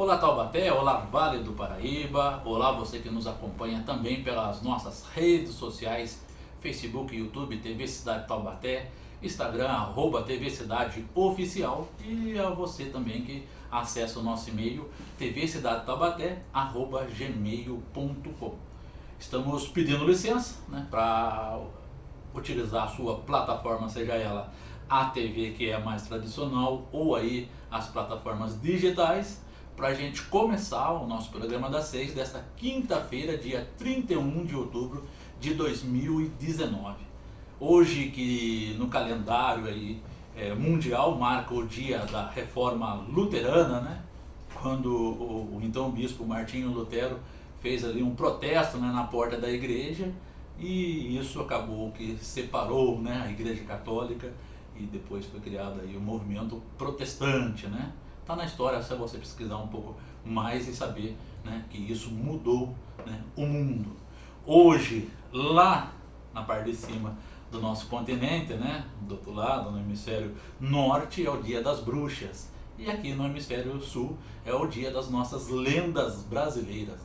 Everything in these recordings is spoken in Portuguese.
Olá Taubaté, olá Vale do Paraíba, olá você que nos acompanha também pelas nossas redes sociais, Facebook, YouTube, TV Cidade Taubaté, Instagram, @TV Cidade Oficial, e a você também que acessa o nosso e-mail tvcidadeTaubaté@gmail.com. Estamos pedindo licença, para utilizar a sua plataforma, seja ela a TV que é a mais tradicional ou aí as plataformas digitais, para a gente começar o nosso programa das 6 desta quinta-feira, dia 31 de outubro de 2019. Hoje que no calendário aí, mundial marca o dia da Reforma Luterana, quando o então bispo Martinho Lutero fez ali um protesto, na porta da igreja, e isso acabou que separou, a Igreja Católica, e depois foi criado aí o movimento protestante, Tá na história, se você pesquisar um pouco mais e saber, que isso mudou, o mundo. Hoje, lá na parte de cima do nosso continente, do outro lado, no hemisfério norte, é o dia das bruxas. E aqui no hemisfério sul é o dia das nossas lendas brasileiras,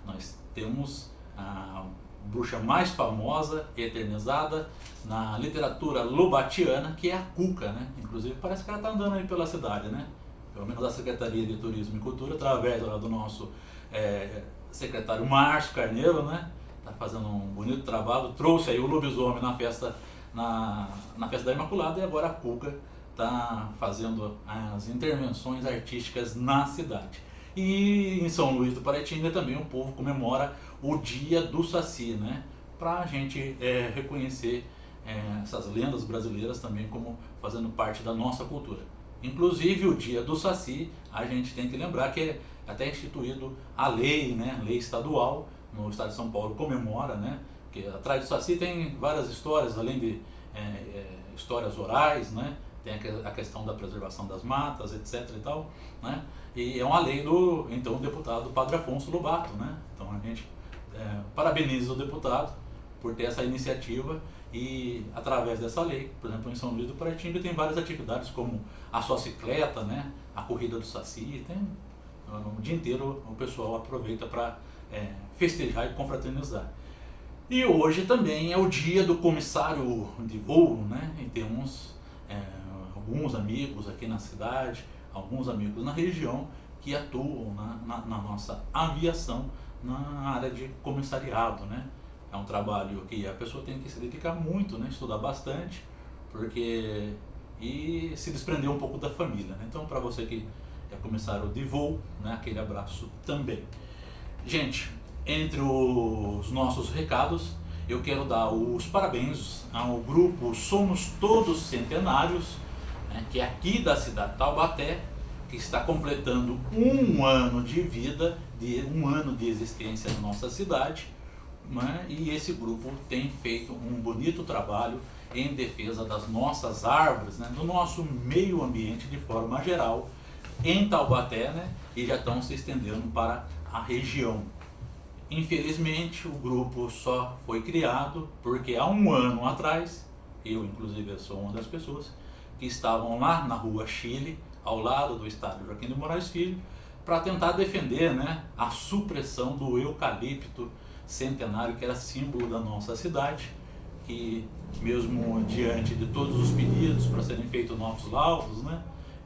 Nós temos a bruxa mais famosa, eternizada na literatura lobatiana, que é a Cuca, Inclusive parece que ela está andando aí pela cidade, Pelo menos a Secretaria de Turismo e Cultura, através do nosso secretário Márcio Carneiro, Está fazendo um bonito trabalho, trouxe aí o lobisomem na festa da Imaculada, e agora a Cuca está fazendo as intervenções artísticas na cidade. E em São Luís do Paraitinga também o povo comemora o Dia do Saci, para a gente reconhecer essas lendas brasileiras também como fazendo parte da nossa cultura. Inclusive o Dia do Saci, a gente tem que lembrar que é até instituído a lei, lei estadual, no estado de São Paulo comemora, que atrás do Saci tem várias histórias, além de histórias orais, tem a questão da preservação das matas, etc. e tal, e é uma lei do então deputado Padre Afonso Lobato, Então a gente parabeniza o deputado por ter essa iniciativa, e através dessa lei, por exemplo, em São Luís do Paraitinga tem várias atividades como a sociicleta, a corrida do Saci, o dia inteiro o pessoal aproveita para festejar e confraternizar. E hoje também é o dia do comissário de voo, e temos alguns amigos aqui na cidade, alguns amigos na região que atuam na nossa aviação na área de comissariado, É um trabalho que a pessoa tem que se dedicar muito, estudar bastante, e se desprender um pouco da família, Então, para você que é comissário de voo, aquele abraço também. Gente, entre os nossos recados, eu quero dar os parabéns ao grupo Somos Todos Centenários, que é aqui da cidade de Taubaté, que está completando um ano de vida, um ano de existência na nossa cidade, e esse grupo tem feito um bonito trabalho em defesa das nossas árvores, do nosso meio ambiente de forma geral, em Taubaté, e já estão se estendendo para a região. Infelizmente, o grupo só foi criado porque há um ano atrás, eu inclusive sou uma das pessoas, que estavam lá na rua Chile, ao lado do estádio Joaquim de Moraes Filho, para tentar defender a supressão do eucalipto centenário, que era símbolo da nossa cidade, que mesmo diante de todos os pedidos para serem feitos novos laudos,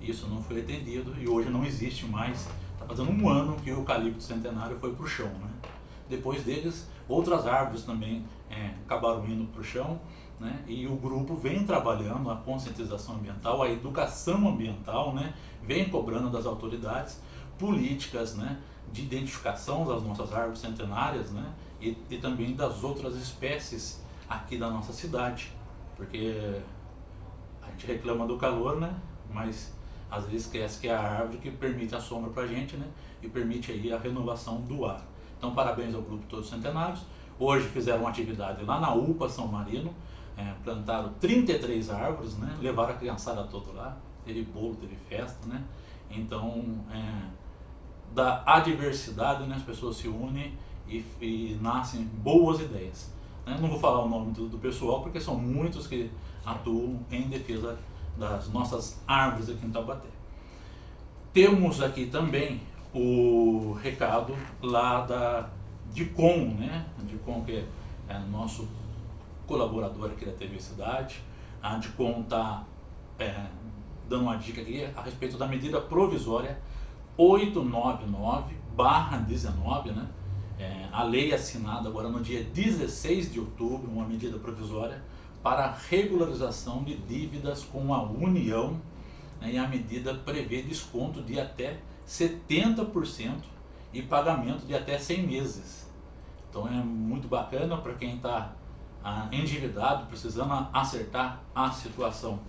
isso não foi atendido, e hoje não existe mais. Está fazendo um ano que o eucalipto centenário foi para o chão, Depois deles, outras árvores também acabaram indo para o chão, e o grupo vem trabalhando a conscientização ambiental, a educação ambiental, vem cobrando das autoridades políticas, de identificação das nossas árvores centenárias, e também das outras espécies aqui da nossa cidade, porque a gente reclama do calor, mas às vezes esquece que é a árvore que permite a sombra para a gente, e permite aí a renovação do ar. Então, parabéns ao grupo Todos Centenários. Hoje fizeram uma atividade lá na UPA São Marino, plantaram 33 árvores, levaram a criançada toda lá, teve bolo, teve festa, Então, da adversidade, as pessoas se unem e nascem boas ideias. Não vou falar o nome do pessoal, porque são muitos que atuam em defesa das nossas árvores aqui em Taubaté. Temos aqui também o recado lá da DICOM, né? A DICOM, que é nosso colaborador aqui da TV Cidade. A DICOM está dando uma dica aqui a respeito da medida provisória 899/19, né? A lei assinada agora no dia 16 de outubro, uma medida provisória para regularização de dívidas com a União, né? E a medida prevê desconto de até 70% e pagamento de até 100 meses. Então é muito bacana para quem está endividado, precisando acertar a situação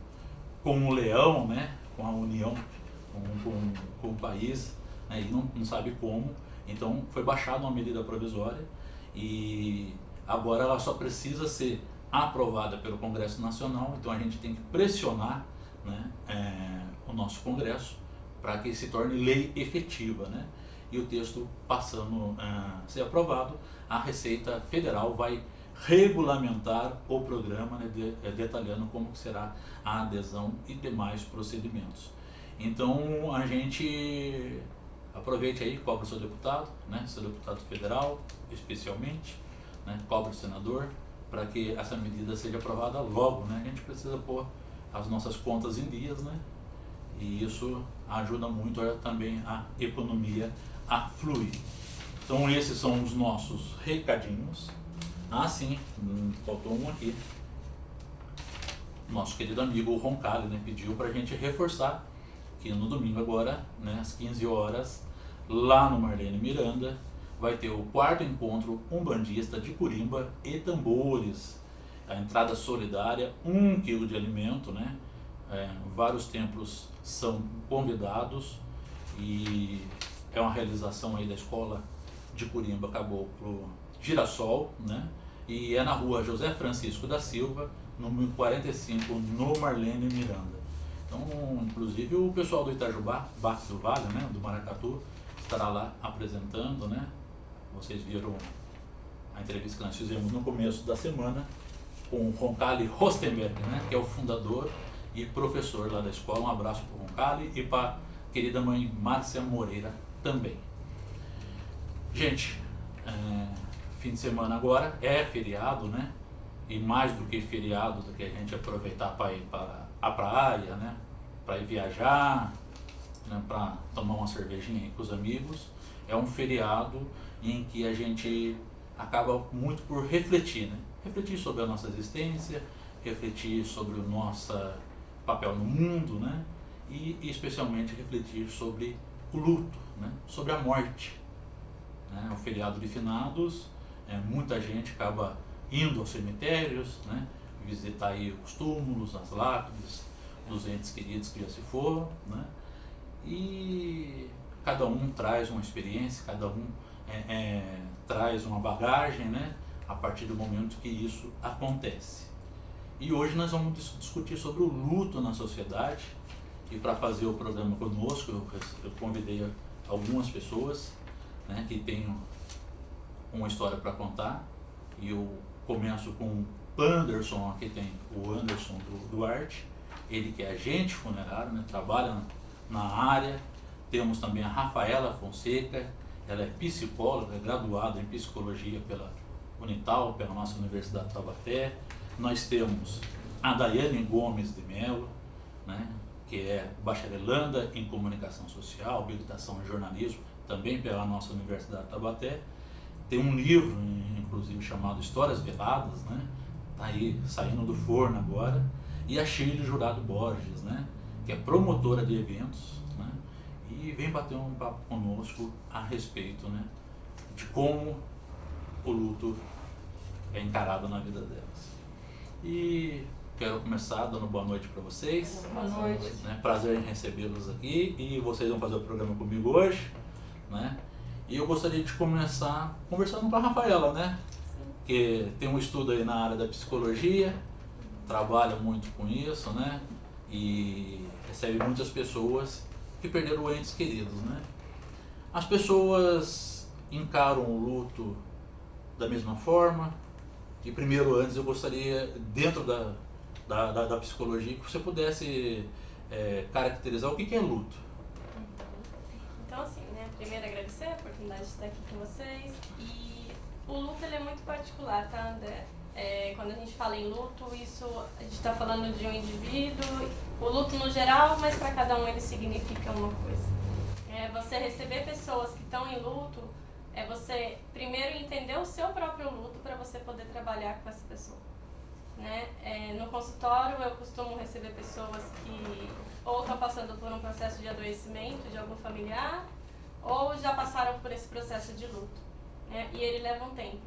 com o leão, né? Com a União, com o país, né? E não sabe como. Então foi baixada uma medida provisória e agora ela só precisa ser aprovada pelo Congresso Nacional. Então a gente tem que pressionar, né, o nosso Congresso para que se torne lei efetiva, né? E o texto passando a ser aprovado, a Receita Federal vai regulamentar o programa, né, detalhando como que será a adesão e demais procedimentos. Então a gente aproveite aí, cobre o seu deputado, né, seu deputado federal especialmente, né, cobre o senador, para que essa medida seja aprovada logo, né? A gente precisa pôr as nossas contas em dias, né? E isso ajuda muito também a economia a fluir. Então esses são os nossos recadinhos. Sim, faltou um aqui. Nosso querido amigo Roncalli, né, pediu para a gente reforçar que no domingo agora, né, às 15 horas, lá no Marlene Miranda, vai ter o 4º encontro umbandista de Curimba e tambores. A entrada solidária, 1 quilo de alimento, né? Vários templos são convidados e é uma realização aí da escola de Curimba, acabou pro Girassol, né? E é na rua José Francisco da Silva, número 45, no Marlene Miranda. Então, inclusive o pessoal do Itajubá, Baixo do Vale, né, do Maracatu, estará lá apresentando, né? Vocês viram a entrevista que nós fizemos no começo da semana com o Roncalli Rostenberg, né, que é o fundador e professor lá da escola. Um abraço para o Roncalli e para a querida mãe Márcia Moreira também. Gente, fim de semana agora é feriado, né? E mais do que feriado, do que a gente aproveitar para ir para a praia, né? Para ir viajar, né? Para tomar uma cervejinha com os amigos. É um feriado em que a gente acaba muito por refletir, né? Refletir sobre a nossa existência, refletir sobre o nosso papel no mundo, né? E especialmente refletir sobre o luto, né? Sobre a morte, né? O feriado de finados, muita gente acaba indo aos cemitérios, né? Visitar aí os túmulos, as lápides dos entes queridos que já se foram, né? E cada um traz uma experiência, cada um traz uma bagagem, né? A partir do momento que isso acontece. E hoje nós vamos discutir sobre o luto na sociedade. E para fazer o programa conosco, eu convidei algumas pessoas, né, que têm uma história para contar. E eu começo com o Anderson, aqui tem o Anderson Duarte, ele que é agente funerário, né, trabalha na área. Temos também a Rafaela Fonseca, ela é psicóloga, é graduada em psicologia pela Unital, pela nossa Universidade de Taubaté. Nós temos a Daiane Gomes de Mello, né, que é bacharelanda em comunicação social, habilitação em jornalismo, também pela nossa Universidade de Taubaté. Tem um livro, inclusive, chamado Histórias Veladas, né, tá aí saindo do forno agora. E a Shirley Jurado Borges, né, que é promotora de eventos, né, e vem bater um papo conosco a respeito, né, de como o luto é encarado na vida delas. E quero começar dando boa noite para vocês. Boa noite. Né, prazer em recebê-los aqui e vocês vão fazer o programa comigo hoje, né? E eu gostaria de começar conversando com a Rafaela, né? Que tem um estudo aí na área da psicologia, trabalha muito com isso, né? E recebe muitas pessoas que perderam entes queridos, né? As pessoas encaram o luto da mesma forma. E primeiro, antes, eu gostaria, dentro da psicologia, que você pudesse caracterizar o que é luto. Então, assim, né, primeiro agradecer a oportunidade de estar aqui com vocês. E o luto ele é muito particular, tá, André? Quando a gente fala em luto, isso a gente está falando de um indivíduo, o luto no geral, mas para cada um ele significa uma coisa. Você receber pessoas que estão em luto, você primeiro entender o seu próprio luto para você poder trabalhar com essa pessoa. Né? No consultório eu costumo receber pessoas que ou estão passando por um processo de adoecimento de algum familiar ou já passaram por esse processo de luto, né? E ele leva um tempo.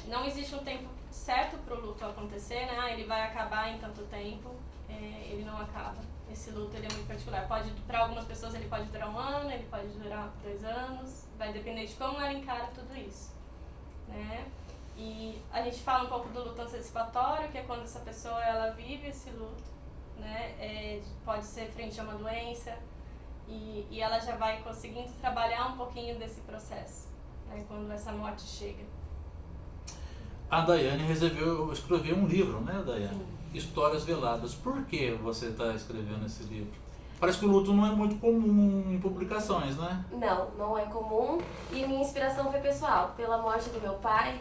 Não existe um tempo certo para o luto acontecer, né? Ele vai acabar em tanto tempo, ele não acaba. Esse luto ele é muito particular. Para algumas pessoas ele pode durar 1 ano, ele pode durar 2 anos, vai depender de como ela encara tudo isso, né? E a gente fala um pouco do luto antecipatório, que é quando essa pessoa ela vive esse luto, né? Pode ser frente a uma doença e ela já vai conseguindo trabalhar um pouquinho desse processo, né? Quando essa morte chega. A Daiane resolveu escrever um livro, né, Daiane? Sim. Histórias Veladas. Por que você está escrevendo esse livro? Parece que o luto não é muito comum em publicações, né? Não, não é comum e minha inspiração foi pessoal. Pela morte do meu pai,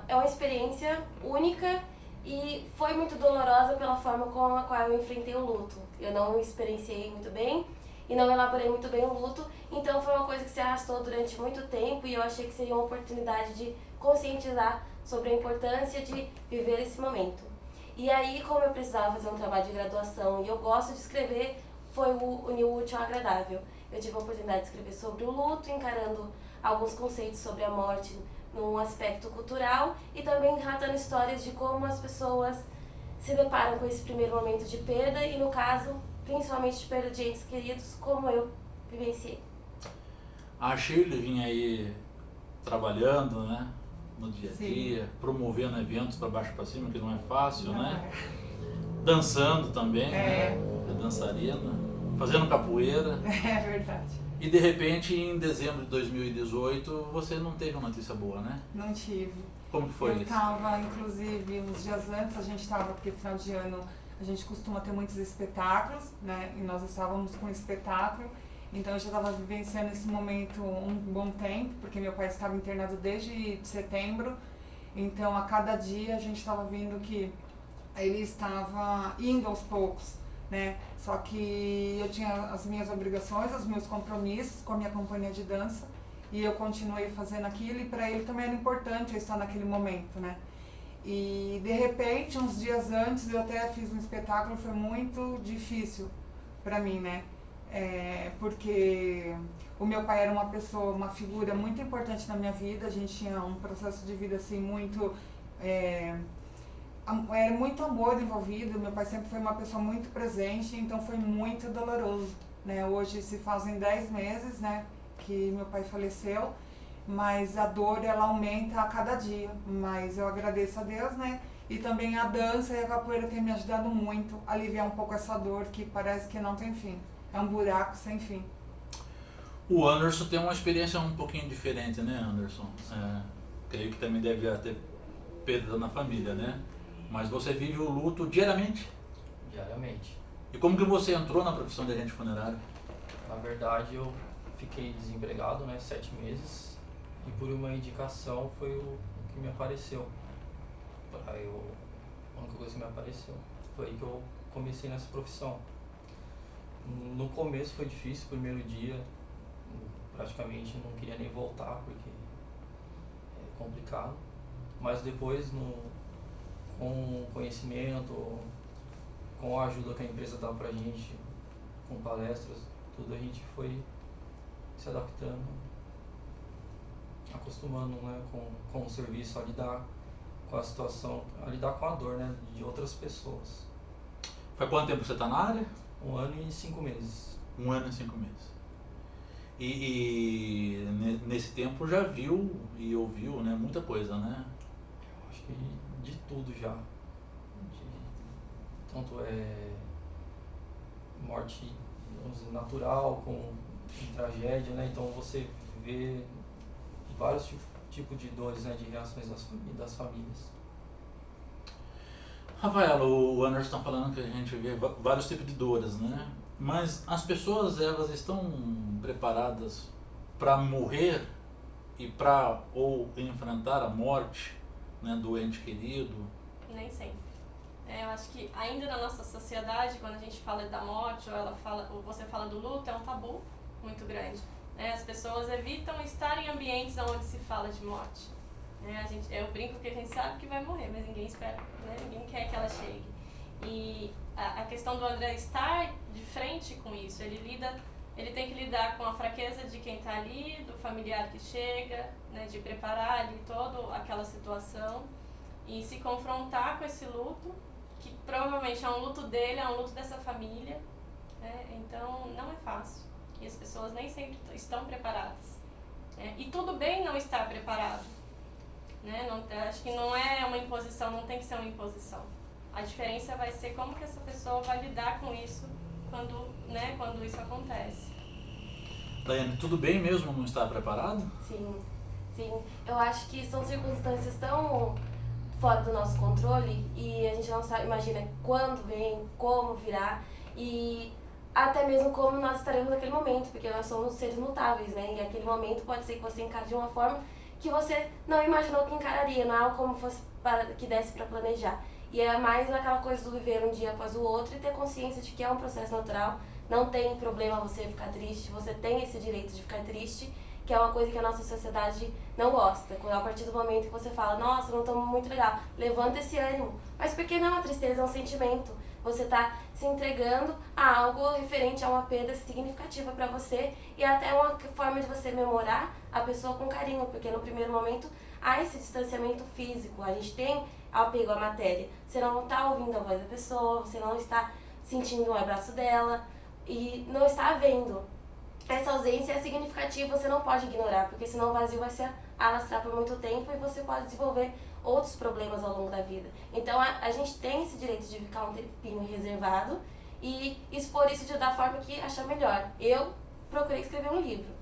é uma experiência única e foi muito dolorosa pela forma com a qual eu enfrentei o luto. Eu não experienciei muito bem e não elaborei muito bem o luto, então foi uma coisa que se arrastou durante muito tempo e eu achei que seria uma oportunidade de conscientizar sobre a importância de viver esse momento. E aí, como eu precisava fazer um trabalho de graduação e eu gosto de escrever, foi o unir o útil ao agradável. Eu tive a oportunidade de escrever sobre o luto, encarando alguns conceitos sobre a morte num aspecto cultural e também relatando histórias de como as pessoas se deparam com esse primeiro momento de perda e, no caso, principalmente de perda de entes queridos, como eu vivenciei. A Shirley vinha aí trabalhando, né, no dia a Sim. dia, promovendo eventos para baixo para cima, que não é fácil, Não né? é. Dançando também, né? É. É dançarina, fazendo capoeira. É verdade. E de repente, em dezembro de 2018, você não teve uma notícia boa, né? Não tive. Como que foi Eu isso? estava, inclusive, uns dias antes, a gente estava, porque final de ano a gente costuma ter muitos espetáculos, né? E nós estávamos com um espetáculo, então eu já estava vivenciando esse momento um bom tempo, porque meu pai estava internado desde setembro, então a cada dia a gente estava vendo que ele estava indo aos poucos, né? Só que eu tinha as minhas obrigações, os meus compromissos com a minha companhia de dança e eu continuei fazendo aquilo e para ele também era importante eu estar naquele momento, né? E de repente, uns dias antes, eu até fiz um espetáculo, foi muito difícil para mim, né? Porque o meu pai era uma pessoa, uma figura muito importante na minha vida, a gente tinha um processo de vida assim muito... era muito amor envolvido, meu pai sempre foi uma pessoa muito presente, então foi muito doloroso, né? Hoje se fazem 10 meses, né, que meu pai faleceu, mas a dor ela aumenta a cada dia, mas eu agradeço a Deus, né? E também a dança e a capoeira tem me ajudado muito a aliviar um pouco essa dor que parece que não tem fim, é um buraco sem fim. O Anderson tem uma experiência um pouquinho diferente, né, Anderson? Creio que também deve ter perda na família, né? Mas você vive o luto diariamente? Diariamente. E como que você entrou na profissão de agente funerário? Na verdade, eu fiquei desempregado, né, 7 meses, e por uma indicação foi o que me apareceu. A única coisa que me apareceu foi aí que eu comecei nessa profissão. No começo foi difícil, primeiro dia, praticamente não queria nem voltar porque é complicado, mas depois com o conhecimento, com a ajuda que a empresa dá pra gente, com palestras, tudo a gente foi se adaptando, acostumando, né, com o serviço, a lidar com a situação, a lidar com a dor, né, de outras pessoas. Faz quanto tempo você está na área? 1 ano e 5 meses. 1 ano e 5 meses. E nesse tempo já viu e ouviu, né, muita coisa, né? Eu acho que de tudo já. Tanto morte, vamos dizer, natural, com tragédia, né? Então você vê vários tipos de dores, né? De reações das famílias. Rafael, o Anderson está falando que a gente vê vários tipos de dores, né? Mas as pessoas, elas estão preparadas para morrer e para ou enfrentar a morte, né, do ente querido? Nem sempre. Eu acho que ainda na nossa sociedade, quando a gente fala da morte ou você fala do luto, é um tabu muito grande. As pessoas evitam estar em ambientes onde se fala de morte. Eu brinco que a gente sabe que vai morrer, mas ninguém espera, né? Ninguém quer que ela chegue. E a questão do André estar de frente com isso, ele tem que lidar com a fraqueza de quem está ali, do familiar que chega, né? De preparar ali toda aquela situação e se confrontar com esse luto, que provavelmente é um luto dele, é um luto dessa família, né? Então não é fácil e as pessoas nem sempre estão preparadas, né? E tudo bem não estar preparado, né? Acho que não é uma imposição, não tem que ser uma imposição. A diferença vai ser como que essa pessoa vai lidar com isso quando isso acontece. Daiane, tudo bem mesmo não estar preparado? Sim, sim. Eu acho que são circunstâncias tão fora do nosso controle e a gente não sabe, imagina quando vem, como virá e até mesmo como nós estaremos naquele momento, porque nós somos seres mutáveis, né? E aquele momento pode ser que você encare de uma forma que você não imaginou que encararia, não é algo como fosse que desse para planejar. E é mais aquela coisa do viver um dia após o outro e ter consciência de que é um processo natural, não tem problema você ficar triste, você tem esse direito de ficar triste, que é uma coisa que a nossa sociedade não gosta. A partir do momento que você fala, nossa, não estou muito legal, levanta esse ânimo. Mas por que não? A tristeza é um sentimento. Você está se entregando a algo referente a uma perda significativa para você e até uma forma de você memorar a pessoa com carinho, porque no primeiro momento há esse distanciamento físico, a gente tem apego à matéria. Você não está ouvindo a voz da pessoa, você não está sentindo o abraço dela e não está vendo. Essa ausência é significativa, você não pode ignorar, porque senão o vazio vai se alastrar por muito tempo e você pode desenvolver outros problemas ao longo da vida. Então a gente tem esse direito de ficar um tempinho reservado e expor isso da forma que achar melhor. Eu procurei escrever um livro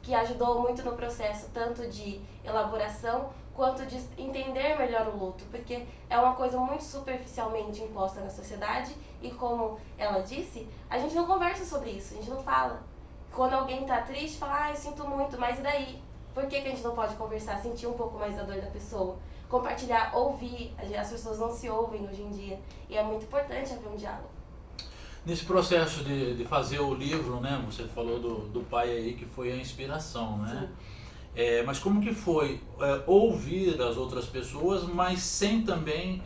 que ajudou muito no processo, tanto de elaboração quanto de entender melhor o luto, porque é uma coisa muito superficialmente imposta na sociedade e, como ela disse, a gente não conversa sobre isso, a gente não fala. Quando alguém está triste, fala, eu sinto muito, mas e daí? Por que a gente não pode conversar, sentir um pouco mais da dor da pessoa? Compartilhar, ouvir, as pessoas não se ouvem hoje em dia e é muito importante haver um diálogo. Nesse processo de fazer o livro, né, você falou do pai aí que foi a inspiração, né? Mas como que foi ouvir as outras pessoas, mas sem também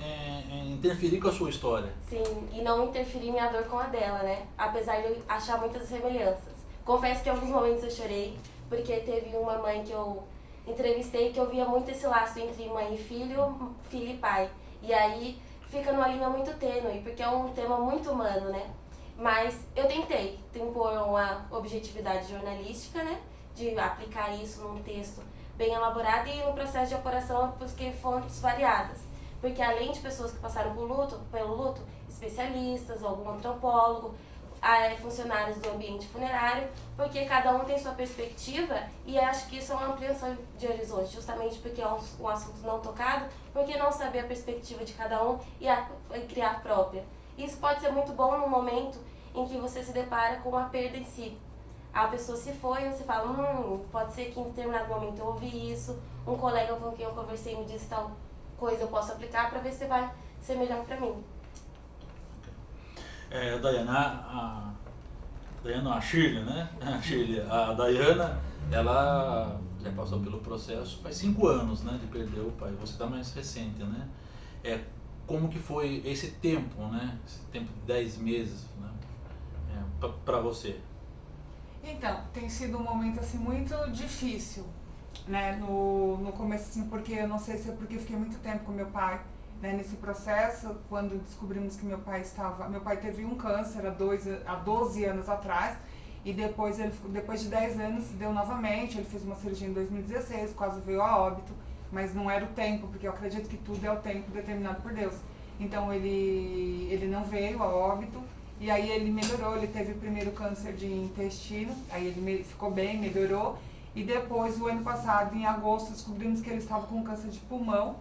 interferir com a sua história? Sim, e não interferir minha dor com a dela, né? Apesar de eu achar muitas semelhanças. Confesso que em alguns momentos eu chorei, porque teve uma mãe que eu entrevistei que eu via muito esse laço entre mãe e filho, filho e pai. E aí fica numa linha muito tênue, porque é um tema muito humano, né? Mas eu tentei impor uma objetividade jornalística, né? De aplicar isso num texto bem elaborado e no processo de apuração eu busquei fontes variadas. Porque além de pessoas que passaram pelo luto, especialistas, algum antropólogo, funcionários do ambiente funerário, porque cada um tem sua perspectiva e acho que isso é uma ampliação de horizonte, justamente porque é um assunto não tocado, porque não saber a perspectiva de cada um e criar a própria. Isso pode ser muito bom no momento em que você se depara com a perda em si. A pessoa se foi e você fala, pode ser que em determinado momento eu ouvi isso, um colega com quem eu conversei me disse tal coisa, eu posso aplicar para ver se vai ser melhor para mim. A Shirley, né? A Dayana, ela já passou pelo processo faz 5 anos, né, de perder o pai. Você está mais recente, né? Como que foi esse tempo, né? Esse tempo de 10 meses, né? Para você? Então, tem sido um momento assim muito difícil, né? No começo, assim, porque eu não sei se é porque eu fiquei muito tempo com meu pai, né? Nesse processo, quando descobrimos que meu pai teve um câncer há 12 anos atrás e depois de 10 anos deu novamente. Ele fez uma cirurgia em 2016, quase veio a óbito, mas não era o tempo, porque eu acredito que tudo é o tempo determinado por Deus. Então ele não veio a óbito. E aí ele melhorou, ele teve primeiro câncer de intestino, aí ele ficou bem, melhorou. E depois, o ano passado, em agosto, descobrimos que ele estava com câncer de pulmão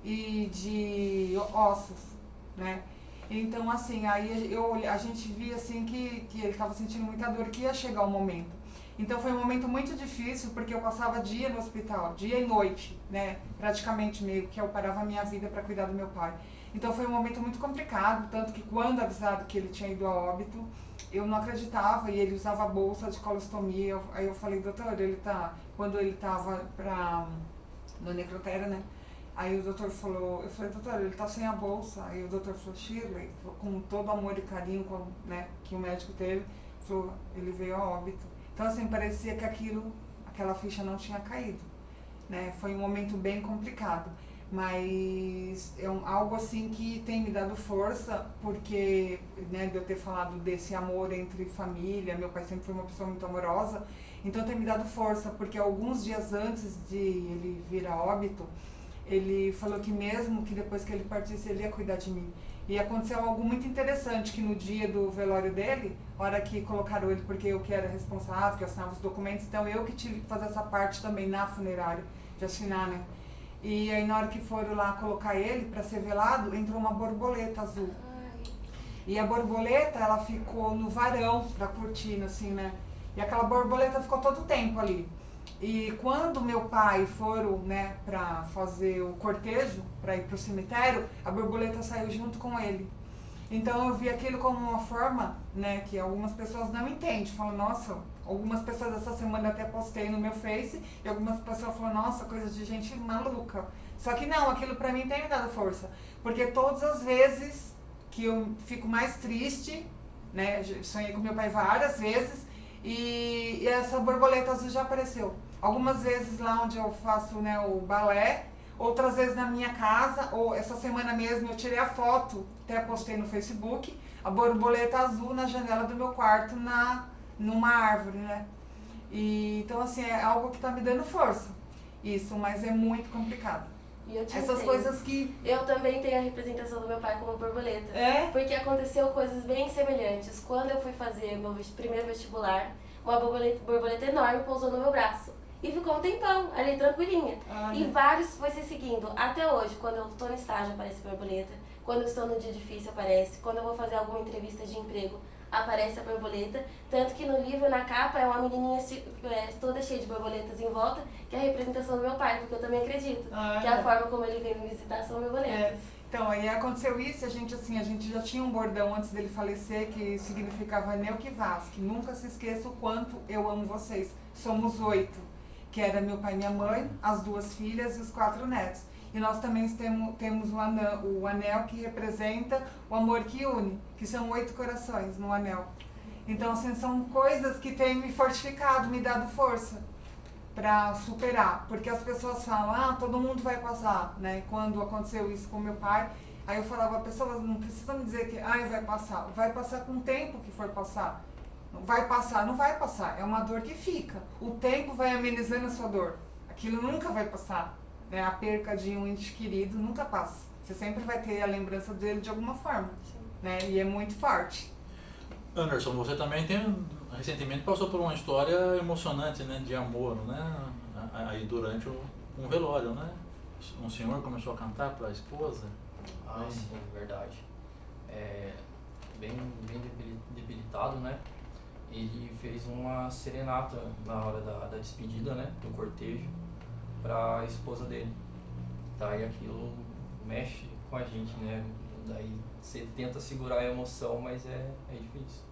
e de ossos, né? Então, assim, aí a gente via, assim, que ele estava sentindo muita dor, que ia chegar o momento. Então, foi um momento muito difícil, porque eu passava dia no hospital, dia e noite, né? Praticamente meio que eu parava a minha vida para cuidar do meu pai. Então, foi um momento muito complicado, tanto que quando avisado que ele tinha ido a óbito, eu não acreditava, e ele usava bolsa de colostomia. Aí eu falei, doutor, quando ele estava no necrotério, né? Aí o doutor falou, eu falei, doutor, ele tá sem a bolsa. Aí o doutor falou, Shirley, com todo amor e carinho, né, que o médico teve, falou, ele veio a óbito. Então, assim, parecia que aquela ficha não tinha caído, né? Foi um momento bem complicado, mas é algo assim que tem me dado força, porque, né, de eu ter falado desse amor entre família, meu pai sempre foi uma pessoa muito amorosa, então tem me dado força, porque alguns dias antes de ele vir a óbito, ele falou que mesmo que depois que ele partisse, ele ia cuidar de mim. E aconteceu algo muito interessante, que no dia do velório dele, a hora que colocaram ele, porque eu que era responsável, que assinava os documentos, então eu que tive que fazer essa parte também na funerária, de assinar, né? E aí na hora que foram lá colocar ele para ser velado, entrou uma borboleta azul. E a borboleta, ela ficou no varão da cortina, assim, né? E aquela borboleta ficou todo o tempo ali. E quando meu pai foram, né, para fazer o cortejo, para ir pro cemitério, a borboleta saiu junto com ele. Então eu vi aquilo como uma forma, né, que algumas pessoas não entendem. Falam, nossa, algumas pessoas essa semana até postei no meu Face, e algumas pessoas falam, nossa, coisa de gente maluca. Só que não, aquilo pra mim tem me dado força. Porque todas as vezes que eu fico mais triste, né, sonhei com meu pai várias vezes, e essa borboleta azul já apareceu. Algumas vezes lá onde eu faço, né, o balé, outras vezes na minha casa, ou essa semana mesmo eu tirei a foto, até postei no Facebook, a borboleta azul na janela do meu quarto, numa árvore, né? E, então, assim, é algo que tá me dando força, isso, mas é muito complicado. E eu te Essas entendo. coisas que... Eu também tenho a representação do meu pai como borboleta. É? Porque aconteceu coisas bem semelhantes. Quando eu fui fazer meu primeiro vestibular, uma borboleta enorme pousou no meu braço. E ficou um tempão ali, tranquilinha. E vários foi se seguindo. Até hoje, quando eu estou no estágio, aparece borboleta. Quando eu estou no dia difícil, aparece. Quando eu vou fazer alguma entrevista de emprego, aparece a borboleta. Tanto que no livro, na capa, é uma menininha toda cheia de borboletas em volta, que é a representação do meu pai, porque eu também acredito que a forma como ele veio me visitar são borboletas. É. Então, aí aconteceu isso, a gente já tinha um bordão antes dele falecer, que significava Neuque Vasque. Nunca se esqueça o quanto eu amo vocês. Somos 8. Que era meu pai e minha mãe, as 2 filhas e os 4 netos. E nós também temos o anel que representa o amor que une, que são 8 corações no anel. Então, assim, são coisas que têm me fortificado, me dado força para superar. Porque as pessoas falam, todo mundo vai passar, né? Quando aconteceu isso com meu pai, aí eu falava, pessoas não precisam me dizer que vai passar com o tempo que for passar. Vai passar, não vai passar, é uma dor que fica. O tempo vai amenizando a sua dor. Aquilo nunca vai passar, né? A perca de um ente querido nunca passa. Você sempre vai ter a lembrança dele de alguma forma, né? E é muito forte. Anderson, você também recentemente passou por uma história emocionante, né, de amor, né? Aí durante um velório, né? Um senhor começou a cantar para a esposa. Ah, sim, verdade. Bem debilitado, né? Ele fez uma serenata na hora da despedida, né, do cortejo, para a esposa dele. Daí aquilo mexe com a gente, né? Daí você tenta segurar a emoção, mas é difícil.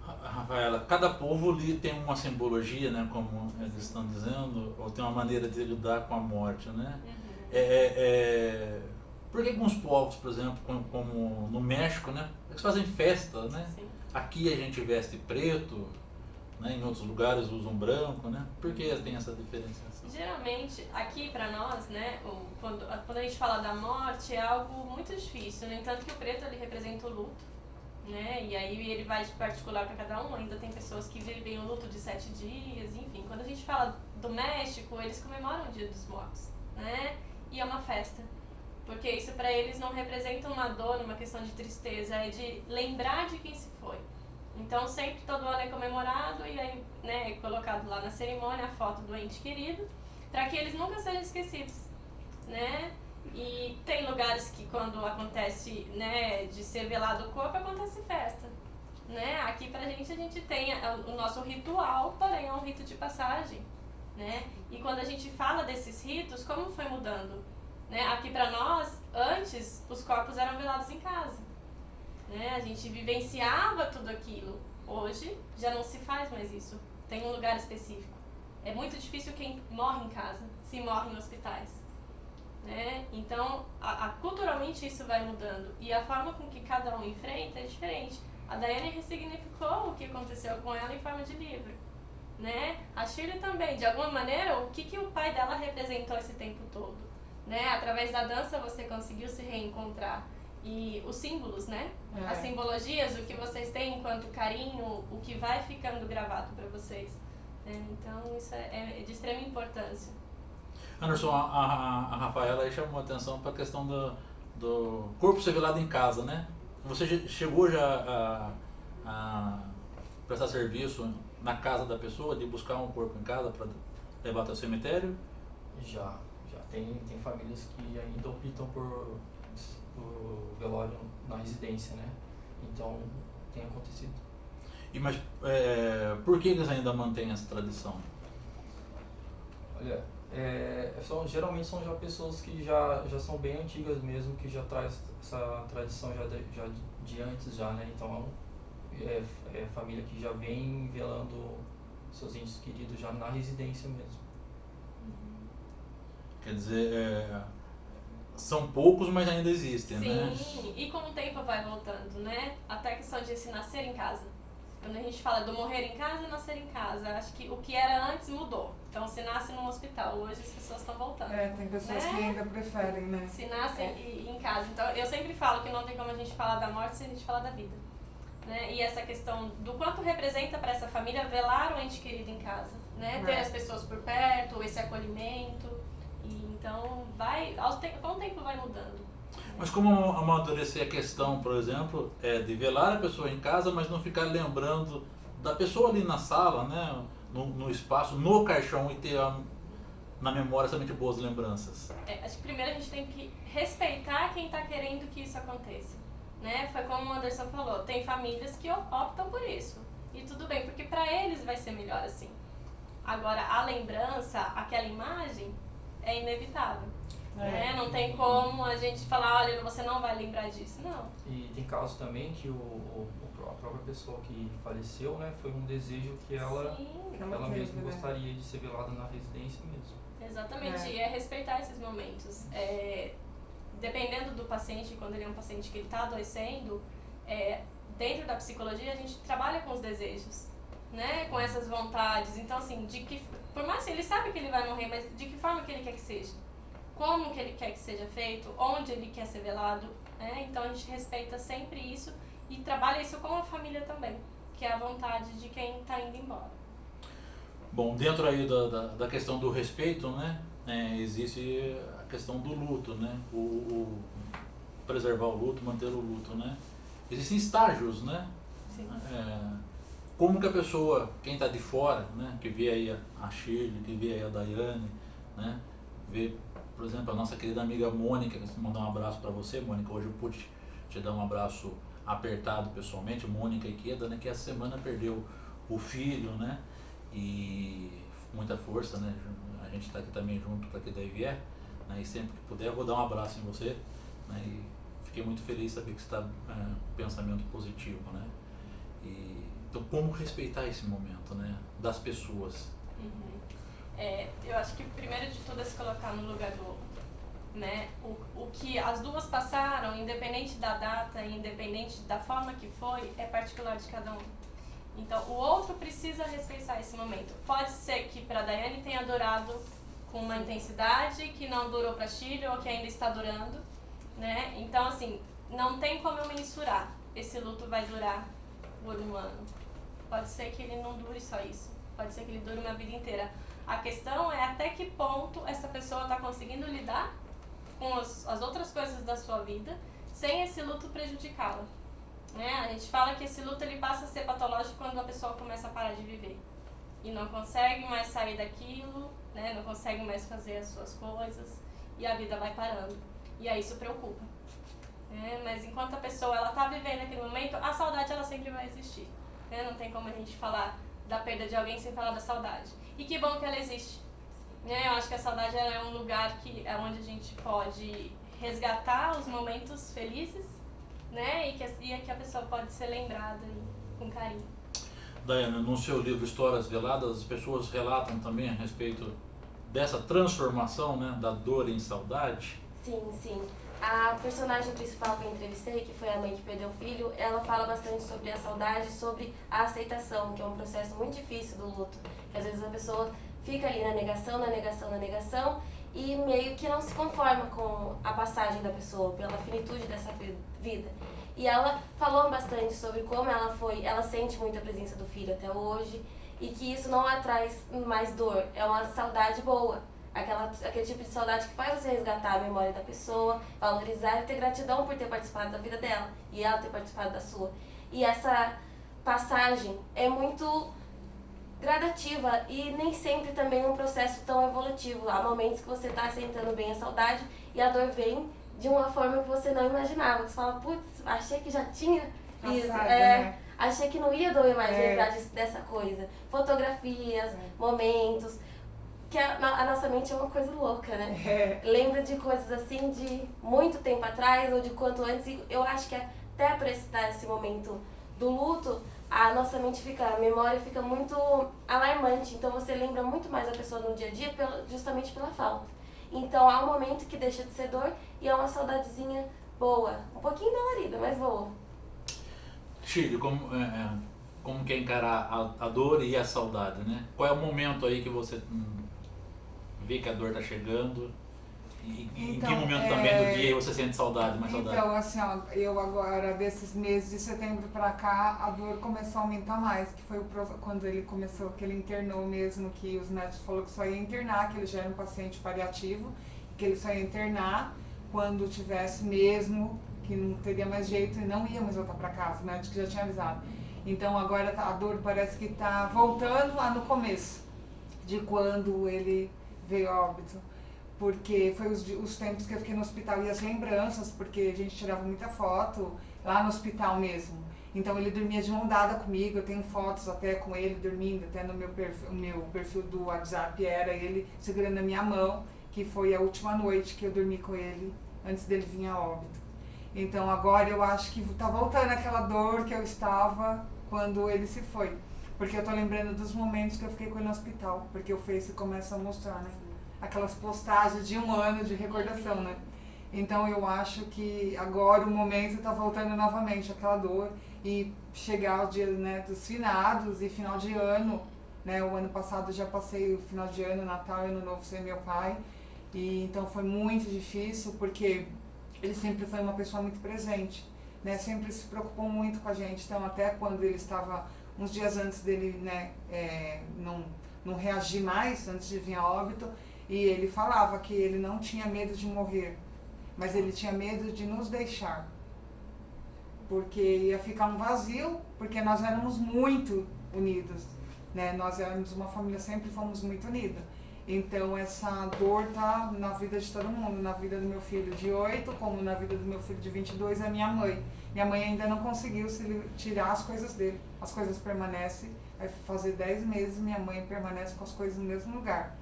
Rafaela, cada povo ali tem uma simbologia, né, como eles estão dizendo, ou tem uma maneira de lidar com a morte, né? Por que alguns povos, por exemplo, como no México, né, eles fazem festa, né? Sim. Aqui a gente veste preto, né? Em outros lugares usam branco, né? Por que tem essa diferenciação? Geralmente, aqui pra nós, né, quando a gente fala da morte, é algo muito difícil. No entanto, que o preto ele representa o luto, né? E aí ele vai de particular para cada um. Ainda tem pessoas que vivem o luto de 7 dias, enfim. Quando a gente fala do México, eles comemoram o Dia dos Mortos, né? E é uma festa. Porque isso para eles não representa uma dor, uma questão de tristeza, é de lembrar de quem se foi. Então sempre todo ano é comemorado e aí, né, é colocado lá na cerimônia a foto do ente querido, para que eles nunca sejam esquecidos, né? E tem lugares que quando acontece, né, de ser velado o corpo, acontece festa. Né? Aqui pra gente, a gente tem o nosso ritual, porém é um rito de passagem. Né? E quando a gente fala desses ritos, como foi mudando? Né? Aqui pra nós, antes, os corpos eram velados em casa. Né? A gente vivenciava tudo aquilo. Hoje, já não se faz mais isso. Tem um lugar específico. É muito difícil quem morre em casa, se morre em hospitais. Né? Então, culturalmente isso vai mudando. E a forma com que cada um enfrenta é diferente. A Daiane ressignificou o que aconteceu com ela em forma de livro. Né? A Shirley também, de alguma maneira, o que o pai dela representou esse tempo todo. Né? Através da dança você conseguiu se reencontrar. E os símbolos, né? As simbologias, o que vocês têm enquanto carinho, o que vai ficando gravado para vocês. Então isso é de extrema importância. Anderson, a Rafaela aí chamou a atenção para a questão do corpo ser velado em casa, né? Você chegou já a prestar serviço na casa da pessoa, de buscar um corpo em casa para levar até o cemitério? Já tem famílias que ainda optam por velório na residência, né? Então tem acontecido. Mas por que eles ainda mantêm essa tradição? Olha, geralmente são já pessoas que já são bem antigas mesmo, que já traz essa tradição já de antes já, né? Então é família que já vem velando seus entes queridos já na residência mesmo. Quer dizer, são poucos, mas ainda existem, né? Sim, e com o tempo vai voltando, né? Até a questão de se nascer em casa. Quando a gente fala do morrer em casa e nascer em casa, acho que o que era antes mudou. Então, se nasce num hospital, hoje as pessoas estão voltando. Tem pessoas que ainda preferem, né? Se nasce em casa. Então, eu sempre falo que não tem como a gente falar da morte sem a gente falar da vida. Né? E essa questão do quanto representa para essa família velar o ente querido em casa. Né? Ter as pessoas por perto, esse acolhimento. E, então, com o tempo vai mudando. Mas como amadurecer a questão, por exemplo, de velar a pessoa em casa, mas não ficar lembrando da pessoa ali na sala, né, no espaço, no caixão, e ter na memória somente boas lembranças? Acho que primeiro a gente tem que respeitar quem está querendo que isso aconteça. Né? Foi como o Anderson falou, tem famílias que optam por isso. E tudo bem, porque para eles vai ser melhor assim. Agora, a lembrança, aquela imagem, é inevitável. Né? Não tem como a gente falar, olha, você não vai lembrar disso, não. E tem casos também que a própria pessoa que faleceu, né, foi um desejo que ela mesma gostaria de ser velada na residência mesmo. Exatamente, e respeitar esses momentos. Dependendo do paciente, quando ele é um paciente que está adoecendo, dentro da psicologia a gente trabalha com os desejos, né, com essas vontades. Então, assim, por mais que ele sabe que ele vai morrer, mas de que forma que ele quer que seja? Como que ele quer que seja feito, onde ele quer ser velado, né? Então a gente respeita sempre isso e trabalha isso com a família também, que é a vontade de quem está indo embora. Bom, dentro aí da questão do respeito, né, existe a questão do luto, né, o preservar o luto, manter o luto, né. Existem estágios, né. Sim. Como que a pessoa, quem está de fora, né, que vê aí a Shirley, que vê aí a Daiane, né, vê, por exemplo, a nossa querida amiga Mônica, que mandar um abraço para você, Mônica. Hoje eu pude te dar um abraço apertado pessoalmente, Mônica Ikeda, né, que essa semana perdeu o filho, né, e muita força, né, a gente está aqui também junto para que daí vier, né, e sempre que puder eu vou dar um abraço em você, né, e fiquei muito feliz de saber que você está com pensamento positivo, né, então como respeitar esse momento, né, das pessoas? Eu acho que primeiro de tudo é se colocar no lugar do outro, né? O que as duas passaram, independente da data, independente da forma que foi, é particular de cada um. Então, o outro precisa respeitar esse momento. Pode ser que para a Daiane tenha durado com uma intensidade que não durou para a Shirley ou que ainda está durando, né? Então, assim, não tem como eu mensurar. Esse luto vai durar por um ano. Pode ser que ele não dure só isso. Pode ser que ele dure uma vida inteira. A questão é até que ponto essa pessoa está conseguindo lidar com as outras coisas da sua vida sem esse luto prejudicá-la. Né? A gente fala que esse luto ele passa a ser patológico quando a pessoa começa a parar de viver. E não consegue mais sair daquilo, né? Não consegue mais fazer as suas coisas e a vida vai parando. E aí isso preocupa. Mas enquanto a pessoa ela tá vivendo aquele momento, a saudade ela sempre vai existir. Não tem como a gente falar da perda de alguém sem falar da saudade. E que bom que ela existe. Eu acho que a saudade é um lugar é onde a gente pode resgatar os momentos felizes, e que a pessoa pode ser lembrada com carinho. Daiane, no seu livro Histórias Veladas, as pessoas relatam também a respeito dessa transformação, da dor em saudade? Sim. A personagem principal que eu entrevistei, que foi a mãe que perdeu o filho, ela fala bastante sobre a saudade, sobre a aceitação, que é um processo muito difícil do luto. Que às vezes a pessoa fica ali na negação, e meio que não se conforma com a passagem da pessoa, pela finitude dessa vida. E ela falou bastante sobre como ela sente muito a presença do filho até hoje, e que isso não traz mais dor, é uma saudade boa. Aquele tipo de saudade que faz você resgatar a memória da pessoa, valorizar e ter gratidão por ter participado da vida dela e ela ter participado da sua. E essa passagem é muito gradativa e nem sempre também um processo tão evolutivo. Há momentos que você está aceitando bem a saudade e a dor vem de uma forma que você não imaginava. Você fala, putz, achei que já tinha isso. Achei que não ia doer mais lembrar dessa coisa. Fotografias, momentos. Que a nossa mente é uma coisa louca, Lembra de coisas assim de muito tempo atrás ou de quanto antes. E eu acho que até por esse momento do luto, a nossa a memória fica muito alarmante. Então você lembra muito mais a pessoa no dia a dia justamente pela falta. Então há um momento que deixa de ser dor e é uma saudadezinha boa. Um pouquinho dolorida, mas boa. Chile, como que é encarar a dor e a saudade, Qual é o momento aí que você vê que a dor está chegando? Em que momento também do dia você sente saudade, mais saudade? Então, assim, eu agora, desses meses de setembro pra cá, a dor começou a aumentar mais, que foi quando ele começou, que ele internou mesmo, que os médicos falaram que só ia internar, que ele já era um paciente paliativo, que ele só ia internar quando tivesse mesmo, que não teria mais jeito e não ia mais voltar pra casa, o médico já tinha avisado. Então agora a dor parece que tá voltando lá no começo, de quando ele veio a óbito. Porque foi os tempos que eu fiquei no hospital e as lembranças, porque a gente tirava muita foto lá no hospital mesmo. Então ele dormia de mão dada comigo, eu tenho fotos até com ele dormindo, até no meu perfil do WhatsApp era ele segurando a minha mão, que foi a última noite que eu dormi com ele, antes dele vir a óbito. Então agora eu acho que tá voltando aquela dor que eu estava quando ele se foi. Porque eu tô lembrando dos momentos que eu fiquei com ele no hospital, porque o Face começa a mostrar, aquelas postagens de 1 ano de recordação, Então eu acho que agora o momento tá voltando novamente, aquela dor, e chegar o dia, dos finados e final de ano, o ano passado eu já passei o final de ano, Natal e Ano Novo sem meu pai, e então foi muito difícil, porque ele sempre foi uma pessoa muito presente, sempre se preocupou muito com a gente, então até quando ele estava, uns dias antes dele, não reagir mais, antes de vir a óbito, e ele falava que ele não tinha medo de morrer, mas ele tinha medo de nos deixar. Porque ia ficar um vazio, porque nós éramos muito unidos, Nós éramos uma família, sempre fomos muito unidos. Então essa dor tá na vida de todo mundo, na vida do meu filho de 8, como na vida do meu filho de 22, a minha mãe. Minha mãe ainda não conseguiu tirar as coisas dele. As coisas permanecem, vai fazer 10 meses, minha mãe permanece com as coisas no mesmo lugar.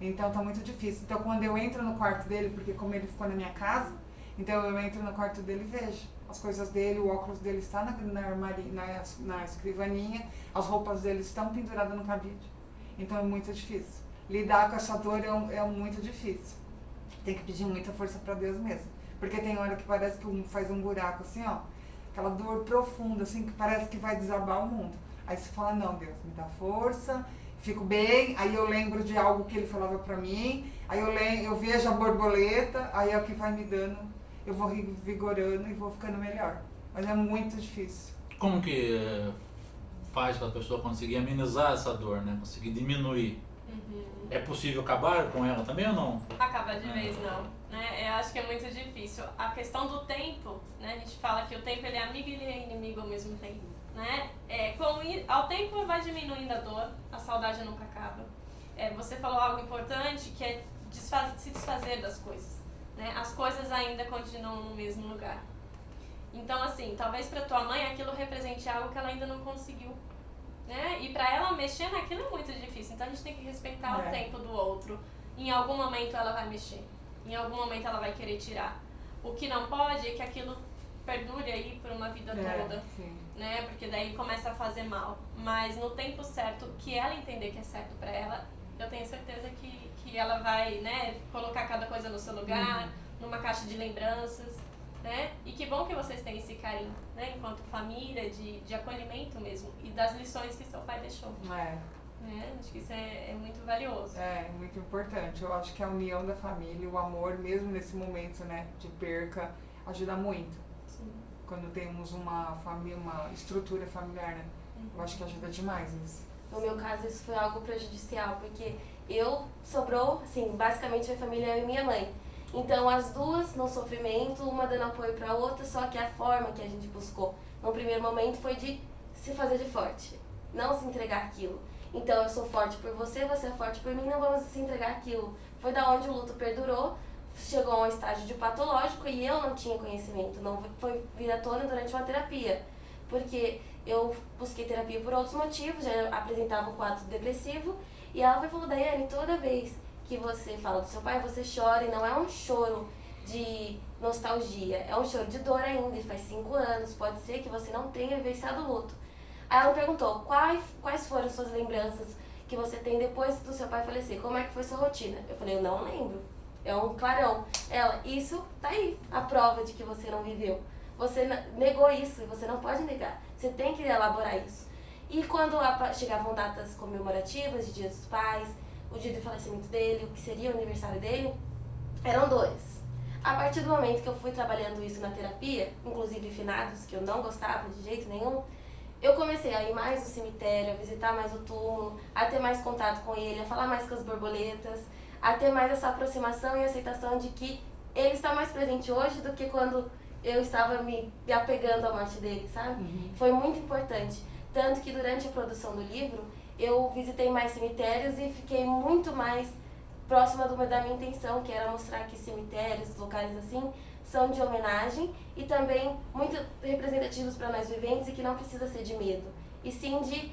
Então tá muito difícil. Então quando eu entro no quarto dele, porque como ele ficou na minha casa, então eu entro no quarto dele e vejo as coisas dele, o óculos dele está na escrivaninha, as roupas dele estão penduradas no cabide. Então é muito difícil. Lidar com essa dor é muito difícil. Tem que pedir muita força para Deus mesmo. Porque tem hora que parece que faz um buraco assim, aquela dor profunda, assim, que parece que vai desabar o mundo. Aí você fala, não, Deus, me dá força, fico bem, aí eu lembro de algo que ele falava pra mim, aí eu vejo a borboleta, aí é o que vai me dando, eu vou revigorando e vou ficando melhor. Mas é muito difícil. Como que faz para a pessoa conseguir amenizar essa dor, Conseguir diminuir? É possível acabar com ela também ou não? Acabar de vez não, Eu acho que é muito difícil. A questão do tempo, A gente fala que o tempo ele é amigo e ele é inimigo ao mesmo tempo, Ao tempo vai diminuindo a dor, a saudade nunca acaba. Você falou algo importante que é se desfazer das coisas, né? As coisas ainda continuam no mesmo lugar. Então, assim, talvez para tua mãe aquilo represente algo que ela ainda não conseguiu, né? E para ela mexer naquilo é muito difícil. Então a gente tem que respeitar o tempo do outro. Em algum momento ela vai mexer. Em algum momento ela vai querer tirar. O que não pode é que aquilo perdure aí por uma vida toda, né? Porque daí começa a fazer mal. Mas no tempo certo, que ela entender que é certo para ela, eu tenho certeza que ela vai, né, colocar cada coisa no seu lugar, numa caixa de lembranças, né? E que bom que vocês têm esse carinho, né, enquanto família, de acolhimento mesmo, e das lições que seu pai deixou. Né? Acho que isso é muito valioso. É, muito importante. Eu acho que a união da família, o amor, mesmo nesse momento, né, de perca, ajuda muito. Sim. Quando temos uma família, uma estrutura familiar, né? Eu acho que ajuda demais isso. No meu caso, isso foi algo prejudicial, porque sobrou, assim, basicamente minha família, eu e minha mãe. Então, as duas no sofrimento, uma dando apoio para a outra, só que a forma que a gente buscou no primeiro momento foi de se fazer de forte, não se entregar aquilo. Então, eu sou forte por você, você é forte por mim, não vamos se entregar aquilo. Foi da onde o luto perdurou, chegou a um estágio de patológico e eu não tinha conhecimento, não foi vir à tona durante uma terapia. Porque eu busquei terapia por outros motivos, já apresentava um quadro depressivo, e ela foi falou, Daiane, toda vez que você fala do seu pai, você chora, e não é um choro de nostalgia, é um choro de dor ainda, e faz 5 anos, pode ser que você não tenha vivenciado o luto. Aí ela perguntou, quais foram suas lembranças que você tem depois do seu pai falecer? Como é que foi sua rotina? Eu falei, eu não lembro. É um clarão. Ela, isso tá aí, a prova de que você não viveu. Você negou isso e você não pode negar. Você tem que elaborar isso. E quando chegavam datas comemorativas de Dia dos Pais, o dia do falecimento dele, o que seria o aniversário dele, eram dores. A partir do momento que eu fui trabalhando isso na terapia, inclusive finados, que eu não gostava de jeito nenhum, eu comecei a ir mais no cemitério, a visitar mais o túmulo, a ter mais contato com ele, a falar mais com as borboletas, a ter mais essa aproximação e aceitação de que ele está mais presente hoje do que quando eu estava me apegando à morte dele, sabe? Foi muito importante. Tanto que durante a produção do livro, eu visitei mais cemitérios e fiquei muito mais próxima da minha intenção, que era mostrar que cemitérios, locais assim, são de homenagem e também muito representativos para nós viventes e que não precisa ser de medo, e sim de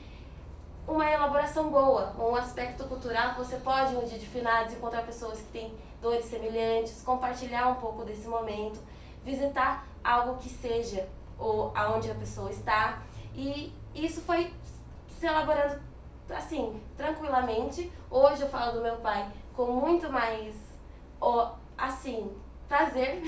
uma elaboração boa, um aspecto cultural que você pode, no dia de finados, encontrar pessoas que têm dores semelhantes, compartilhar um pouco desse momento, visitar algo que seja ou aonde a pessoa está, e isso foi se elaborando assim, tranquilamente. Hoje eu falo do meu pai com muito mais, assim, prazer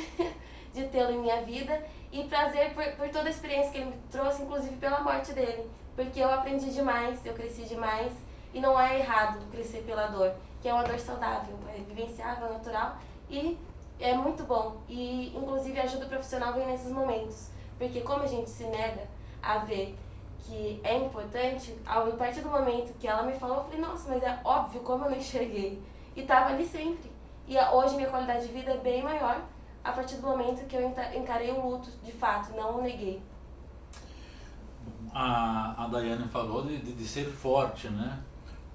de tê-lo em minha vida e prazer por toda a experiência que ele me trouxe, inclusive pela morte dele, porque eu aprendi demais, eu cresci demais e não é errado crescer pela dor, que é uma dor saudável, é vivenciável, natural e é muito bom, e inclusive ajuda o profissional bem nesses momentos, porque como a gente se nega a ver que é importante, a partir do momento que ela me falou, eu falei, nossa, mas é óbvio como eu não enxerguei, e estava ali sempre, e hoje minha qualidade de vida é bem maior a partir do momento que eu encarei o luto de fato, não o neguei. A Daiane falou de ser forte, né?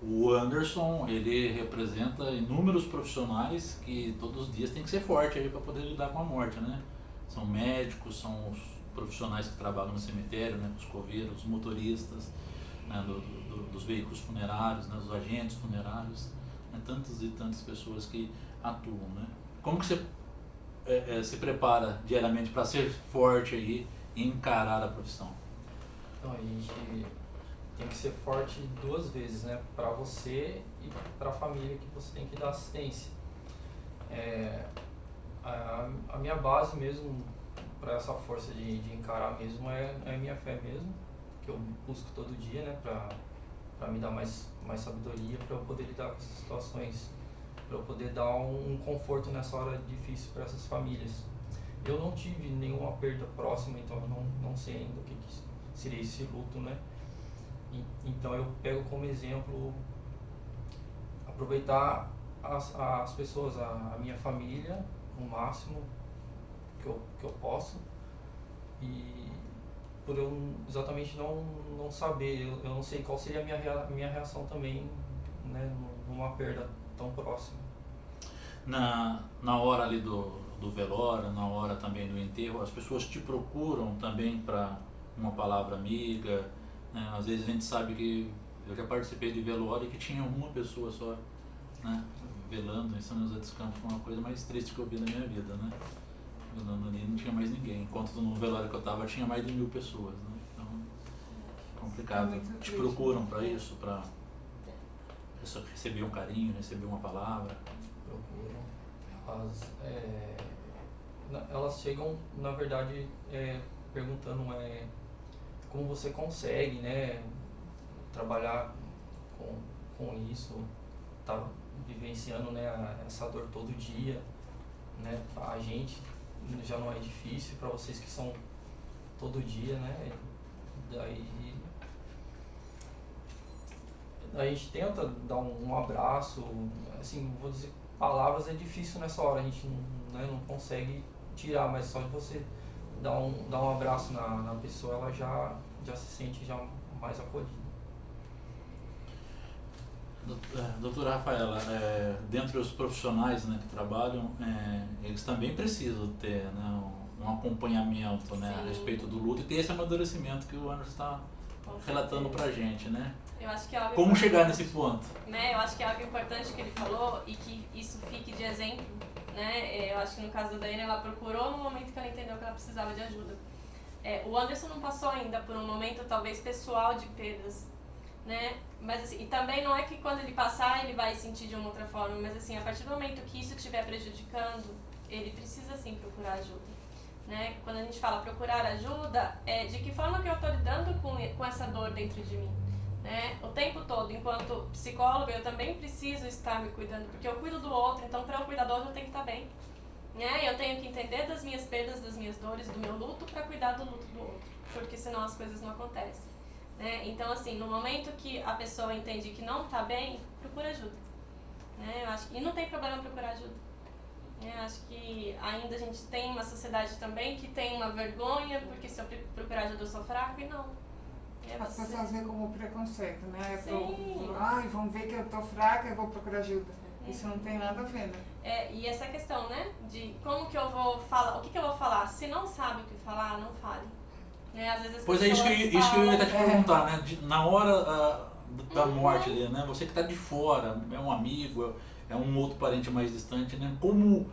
O Anderson, ele representa inúmeros profissionais que todos os dias tem que ser forte aí para poder lidar com a morte, né? São médicos, são os profissionais que trabalham no cemitério, né? Os coveiros, os motoristas, né? Dos veículos funerários, né? Os agentes funerários, né? Tantas e tantas pessoas que atuam, né? Como que você se prepara diariamente para ser forte aí e encarar a profissão? Então, a gente tem que ser forte 2 vezes, né? Para você e para a família que você tem que dar assistência. A minha base mesmo para essa força de encarar mesmo é a minha fé mesmo, que eu busco todo dia, né? Para me dar mais sabedoria, para eu poder lidar com essas situações, para eu poder dar um conforto nessa hora difícil para essas famílias. Eu não tive nenhuma perda próxima, então eu não sei ainda o que seria esse luto, né? Então eu pego como exemplo aproveitar as pessoas, a minha família, o máximo que eu posso, e por eu exatamente não saber, eu não sei qual seria a minha reação também, né, numa perda tão próxima. Na hora ali do do velório, na hora também do enterro, as pessoas te procuram também para uma palavra amiga, né? Às vezes a gente sabe que eu já participei de velório que tinha uma pessoa só, né? Velando em São José dos Campos, foi uma coisa mais triste que eu vi na minha vida, né? Velando ali não tinha mais ninguém, enquanto no velório que eu estava tinha mais de 1000 pessoas, né? Então, complicado. muito Te triste. procuram para isso, para receber um carinho, receber uma palavra. Procuram. Elas chegam, na verdade, perguntando como você consegue, né, trabalhar com isso, tá vivenciando, né, essa dor todo dia, né, a gente já não é difícil, para vocês que são todo dia, né, daí a gente tenta dar um abraço, assim, vou dizer, palavras é difícil nessa hora, a gente não consegue tirar, mas só de você dar um abraço na pessoa, ela já se sente já mais acolhida. Doutora Rafaela, dentre os profissionais, né, que trabalham, eles também precisam ter, né, um acompanhamento, né, a respeito do luto e ter esse amadurecimento que o Anderson está relatando pra gente, né? Eu acho que é algo Como importante, chegar nesse ponto? né? Eu acho que é algo importante que ele falou e que isso fique de exemplo, né? Eu acho que no caso da Daiane, ela procurou no momento que ela entendeu que ela precisava de ajuda. O Anderson não passou ainda por um momento talvez pessoal de perdas, né? Mas assim, e também não é que quando ele passar ele vai sentir de uma outra forma, mas assim, a partir do momento que isso estiver prejudicando, ele precisa sim procurar ajuda, né? Quando a gente fala procurar ajuda, de que forma que eu estou lidando com essa dor dentro de mim, né? O tempo todo, enquanto psicóloga, eu também preciso estar me cuidando, porque eu cuido do outro, então para eu cuidar do outro eu tenho que estar bem, né? Eu tenho que entender das minhas perdas, das minhas dores, do meu luto para cuidar do luto do outro, porque senão as coisas não acontecem, né? Então assim, no momento que a pessoa entende que não está bem, procura ajuda, né? Eu acho que, e não tem problema procurar ajuda. Eu acho que ainda a gente tem uma sociedade também que tem uma vergonha, porque se eu procurar ajuda eu sou fraco, e não. As pessoas veem como preconceito, né? Sim. Vão ver que eu tô fraca, eu vou procurar ajuda. Isso não tem nada a ver, né? E essa questão, né, de como que eu vou falar, o que eu vou falar? Se não sabe o que falar, não fale. Né? Às vezes as Pois é, isso que eu ia até te perguntar, né? Na hora da morte ali, né? Você que está de fora, é um amigo, é um outro parente mais distante, né? Como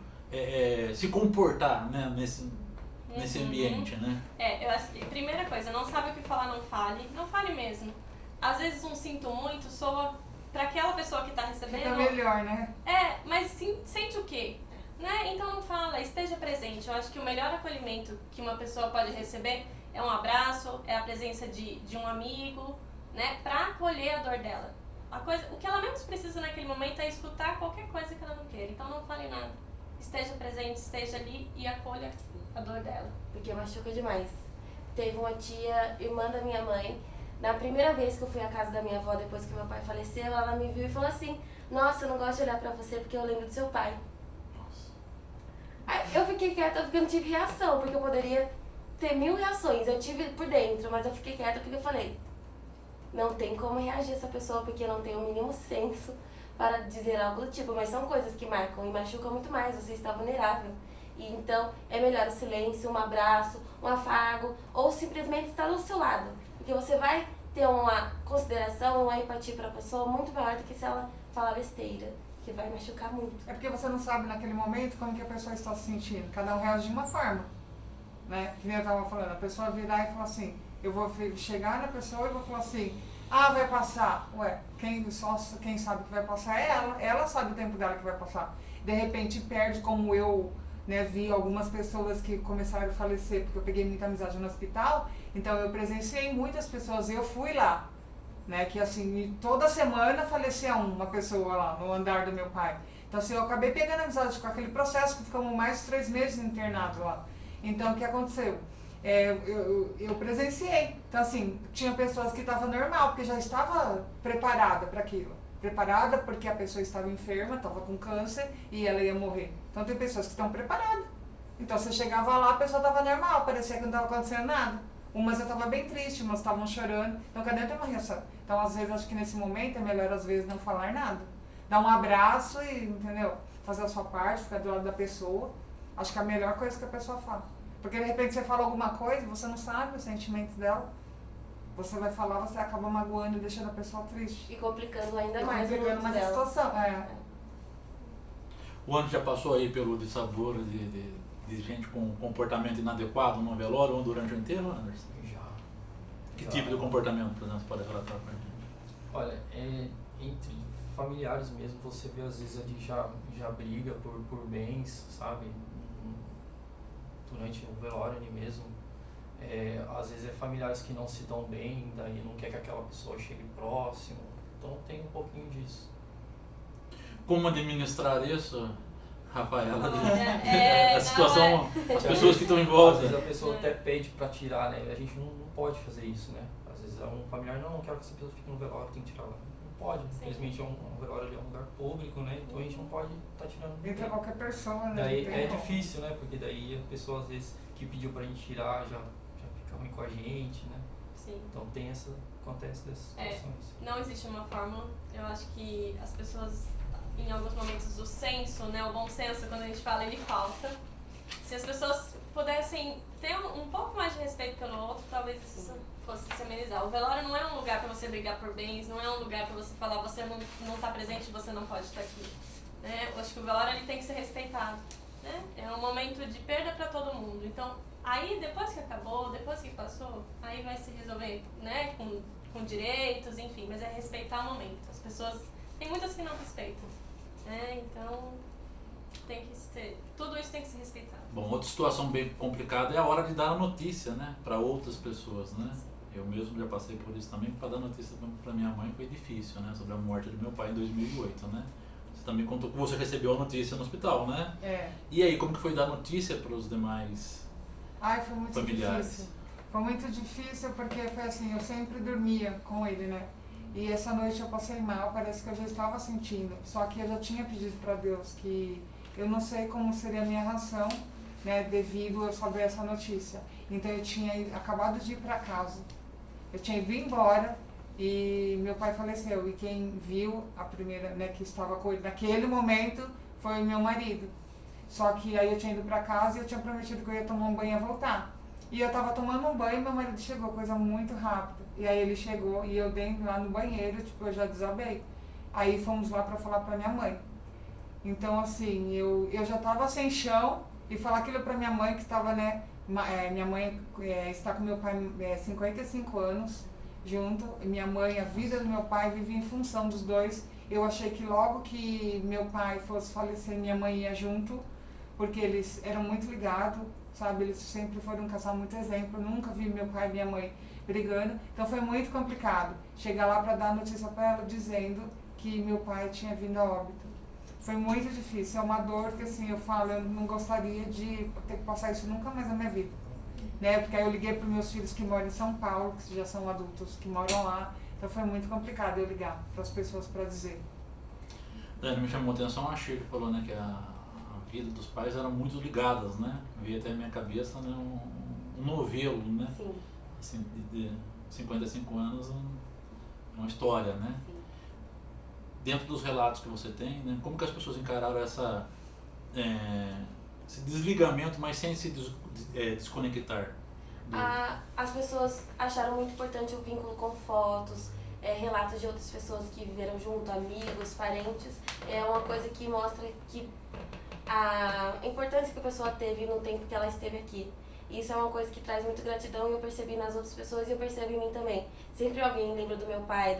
se comportar, né? Nesse ambiente, né? Eu acho que, primeira coisa, não sabe o que falar, não fale mesmo. Às vezes um sinto muito soa para aquela pessoa que está recebendo. Fica melhor, né? Mas sente o quê? Né? Então não fala, esteja presente. Eu acho que o melhor acolhimento que uma pessoa pode receber é um abraço, é a presença de um amigo, né? Para acolher a dor dela. O que ela menos precisa naquele momento é escutar qualquer coisa que ela não queira. Então não fale nada. Esteja presente, esteja ali e acolha a dor dela. Porque machuca demais. Teve uma tia, irmã da minha mãe, na primeira vez que eu fui à casa da minha avó, depois que meu pai faleceu, ela me viu e falou assim: nossa, eu não gosto de olhar pra você porque eu lembro do seu pai. Aí eu fiquei quieta porque eu não tive reação, porque eu poderia ter 1000 reações. Eu tive por dentro, mas eu fiquei quieta porque eu falei: não tem como reagir essa pessoa porque não tem o mínimo senso para dizer algo do tipo. Mas são coisas que marcam e machucam muito mais, você está vulnerável. E então é melhor o silêncio, um abraço, um afago, ou simplesmente estar do seu lado. Porque você vai ter uma consideração, uma empatia para a pessoa muito maior do que se ela falar besteira, que vai machucar muito. É porque você não sabe naquele momento como que a pessoa está se sentindo. Cada um reage de uma forma, né? Que nem eu estava falando, a pessoa virar e falar assim, eu vou chegar na pessoa e vou falar assim, vai passar. Ué, quem sabe que vai passar é ela. Ela sabe o tempo dela que vai passar. De repente perde, como eu, né, vi algumas pessoas que começaram a falecer, porque eu peguei muita amizade no hospital, então eu presenciei muitas pessoas, eu fui lá, né, que assim, toda semana falecia uma pessoa lá no andar do meu pai. Então assim, eu acabei pegando amizade com aquele processo, que ficamos mais de 3 meses internados lá. Então o que aconteceu? Eu presenciei. Então assim, tinha pessoas que estavam normal, porque já estava preparada para aquilo. Preparada porque a pessoa estava enferma, estava com câncer e ela ia morrer. Então tem pessoas que estão preparadas. Então você chegava lá, a pessoa estava normal, parecia que não estava acontecendo nada. Umas já estavam bem tristes, umas estavam chorando. Então cada um tem uma reação. Então às vezes acho que nesse momento é melhor às vezes não falar nada. Dar um abraço e, entendeu? Fazer a sua parte, ficar do lado da pessoa, Acho que é a melhor coisa que a pessoa fala. Porque de repente você fala alguma coisa, você não sabe o sentimento dela. Você vai falar, você acaba magoando e deixando a pessoa triste. E complicando ainda E mais o complicando luto mais a dela. situação. O ano já passou aí pelo dissabor de gente com comportamento inadequado no velório ou durante o enterro, Anderson? Já. Que Já. tipo de comportamento, por exemplo, você pode relatar pra gente? Olha, entre familiares mesmo, você vê às vezes ali já briga por bens, sabe? Durante o velório ali mesmo. Às vezes familiares que não se dão bem, daí não quer que aquela pessoa chegue próximo. Então tem um pouquinho disso. Como administrar isso, Rafaela? Olha, A situação, as pessoas que estão em volta. Às vezes a pessoa até pede pra tirar, né? A gente não pode fazer isso, né? Às vezes é um familiar, não quero que essa pessoa fique no velório, tem que tirar ela. Não pode, infelizmente um velório ali é um lugar público, né? Então a gente não pode estar tirando ninguém. Entra qualquer pessoa, né? Daí Não tem é como. difícil, né? Porque daí a pessoa às vezes que pediu pra gente tirar já fica ruim com a gente, né? Sim. Então acontece dessas situações. Não existe uma fórmula. Eu acho que as pessoas, em alguns momentos, o senso, né, o bom senso, quando a gente fala, ele falta. Se as pessoas pudessem ter um pouco mais de respeito pelo outro, talvez isso fosse se amenizar. O velório não é um lugar para você brigar por bens, não é um lugar para você falar você não está presente, você não pode estar aqui. Né? Eu acho que o velório ele tem que ser respeitado. Né? É um momento de perda para todo mundo. Então, aí depois que acabou, depois que passou, aí vai se resolver, né, com direitos, enfim, mas é respeitar o momento. As pessoas, tem muitas que não respeitam, né, então tem que ser, tudo isso tem que ser respeitado. Bom, outra situação bem complicada é a hora de dar a notícia, né, para outras pessoas, né? Eu mesmo já passei por isso também, para dar notícia para minha mãe foi difícil, né, sobre a morte do meu pai em 2008, né? Você também contou que você recebeu a notícia no hospital, né? E aí, como que foi dar notícia para os demais Foi muito familiares? difícil. Foi muito difícil porque foi assim, eu sempre dormia com ele, né? E essa noite eu passei mal, parece que eu já estava sentindo. Só que eu já tinha pedido para Deus que eu não sei como seria a minha reação, né? Devido a eu saber essa notícia. Então eu tinha acabado de ir para casa. Eu tinha ido embora e meu pai faleceu. E quem viu a primeira, né, que estava com ele naquele momento foi meu marido. Só que aí eu tinha ido pra casa e eu tinha prometido que eu ia tomar um banho e ia voltar. E eu tava tomando um banho e meu marido chegou, coisa muito rápida. E aí ele chegou e eu dentro lá no banheiro, tipo, eu já desabei. Aí fomos lá pra falar pra minha mãe. Então assim, eu já tava sem chão e falar aquilo pra minha mãe que estava, né, minha mãe está com meu pai 55 anos junto. E minha mãe, a vida do meu pai vive em função dos dois. Eu achei que logo que meu pai fosse falecer, minha mãe ia junto, porque eles eram muito ligados, sabe? Eles sempre foram um casal muito exemplo. Eu nunca vi meu pai e minha mãe brigando. Então foi muito complicado chegar lá para dar a notícia para ela dizendo que meu pai tinha vindo a óbito. Foi muito difícil. É uma dor que, assim, eu falo, eu não gostaria de ter que passar isso nunca mais na minha vida. Né? Porque aí eu liguei para meus filhos que moram em São Paulo, que já são adultos, que moram lá. Então foi muito complicado eu ligar para as pessoas para dizer. Dani, me chamou a atenção a Chica que falou, né, que a vida dos pais eram muito ligadas, né? Veio até a minha cabeça, né, um novelo, né? Sim. Assim, de 55 anos, uma história, né? Sim. Dentro dos relatos que você tem, né, como que as pessoas encararam esse desligamento, mas sem se desconectar? As pessoas acharam muito importante o vínculo com fotos, relatos de outras pessoas que viveram junto, amigos, parentes. É uma coisa que mostra que a importância que a pessoa teve no tempo que ela esteve aqui. Isso é uma coisa que traz muita gratidão e eu percebi nas outras pessoas e eu percebo em mim também. Sempre alguém lembra do meu pai,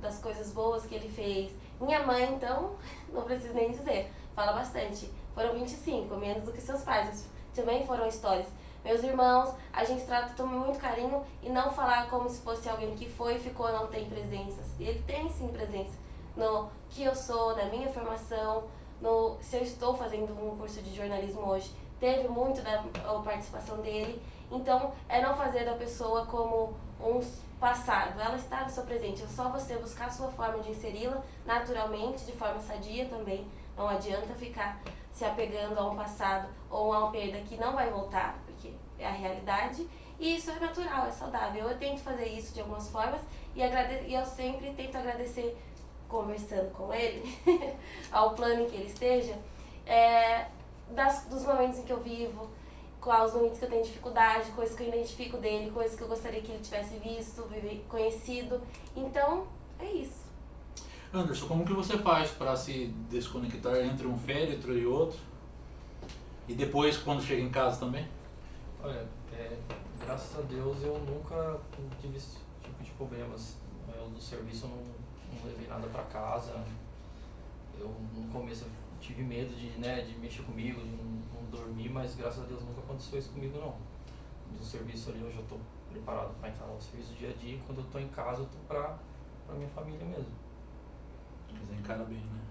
das coisas boas que ele fez. Minha mãe, então, não preciso nem dizer, fala bastante. Foram 25, menos do que seus pais, mas também foram histórias. Meus irmãos, a gente trata com muito carinho e não falar como se fosse alguém que foi e ficou, não tem presença. Ele tem sim presença no que eu sou, na minha formação, se eu estou fazendo um curso de jornalismo hoje. Teve muito da participação dele. Então, é não fazer da pessoa como um passado. Ela está no seu presente. É só você buscar a sua forma de inseri-la naturalmente, de forma sadia também. Não adianta ficar se apegando a um passado ou a uma perda que não vai voltar, porque é a realidade. E isso é natural, é saudável. Eu tento fazer isso de algumas formas e eu sempre tento agradecer, conversando com ele, ao plano em que ele esteja, dos momentos em que eu vivo, quais os momentos que eu tenho dificuldade, coisas que eu identifico dele, coisas que eu gostaria que ele tivesse visto, conhecido. Então, é isso. Anderson, como que você faz para se desconectar entre um féretro e outro? E depois, quando chega em casa também? Olha, graças a Deus eu nunca tive esse tipo de problemas. Eu do serviço eu não levei nada para casa. Eu no começo eu tive medo de mexer comigo, de não dormir, mas graças a Deus nunca aconteceu isso comigo não. Do serviço ali eu já estou preparado para entrar no serviço do dia a dia, e quando eu estou em casa eu estou para minha família mesmo. Mas encara bem, né?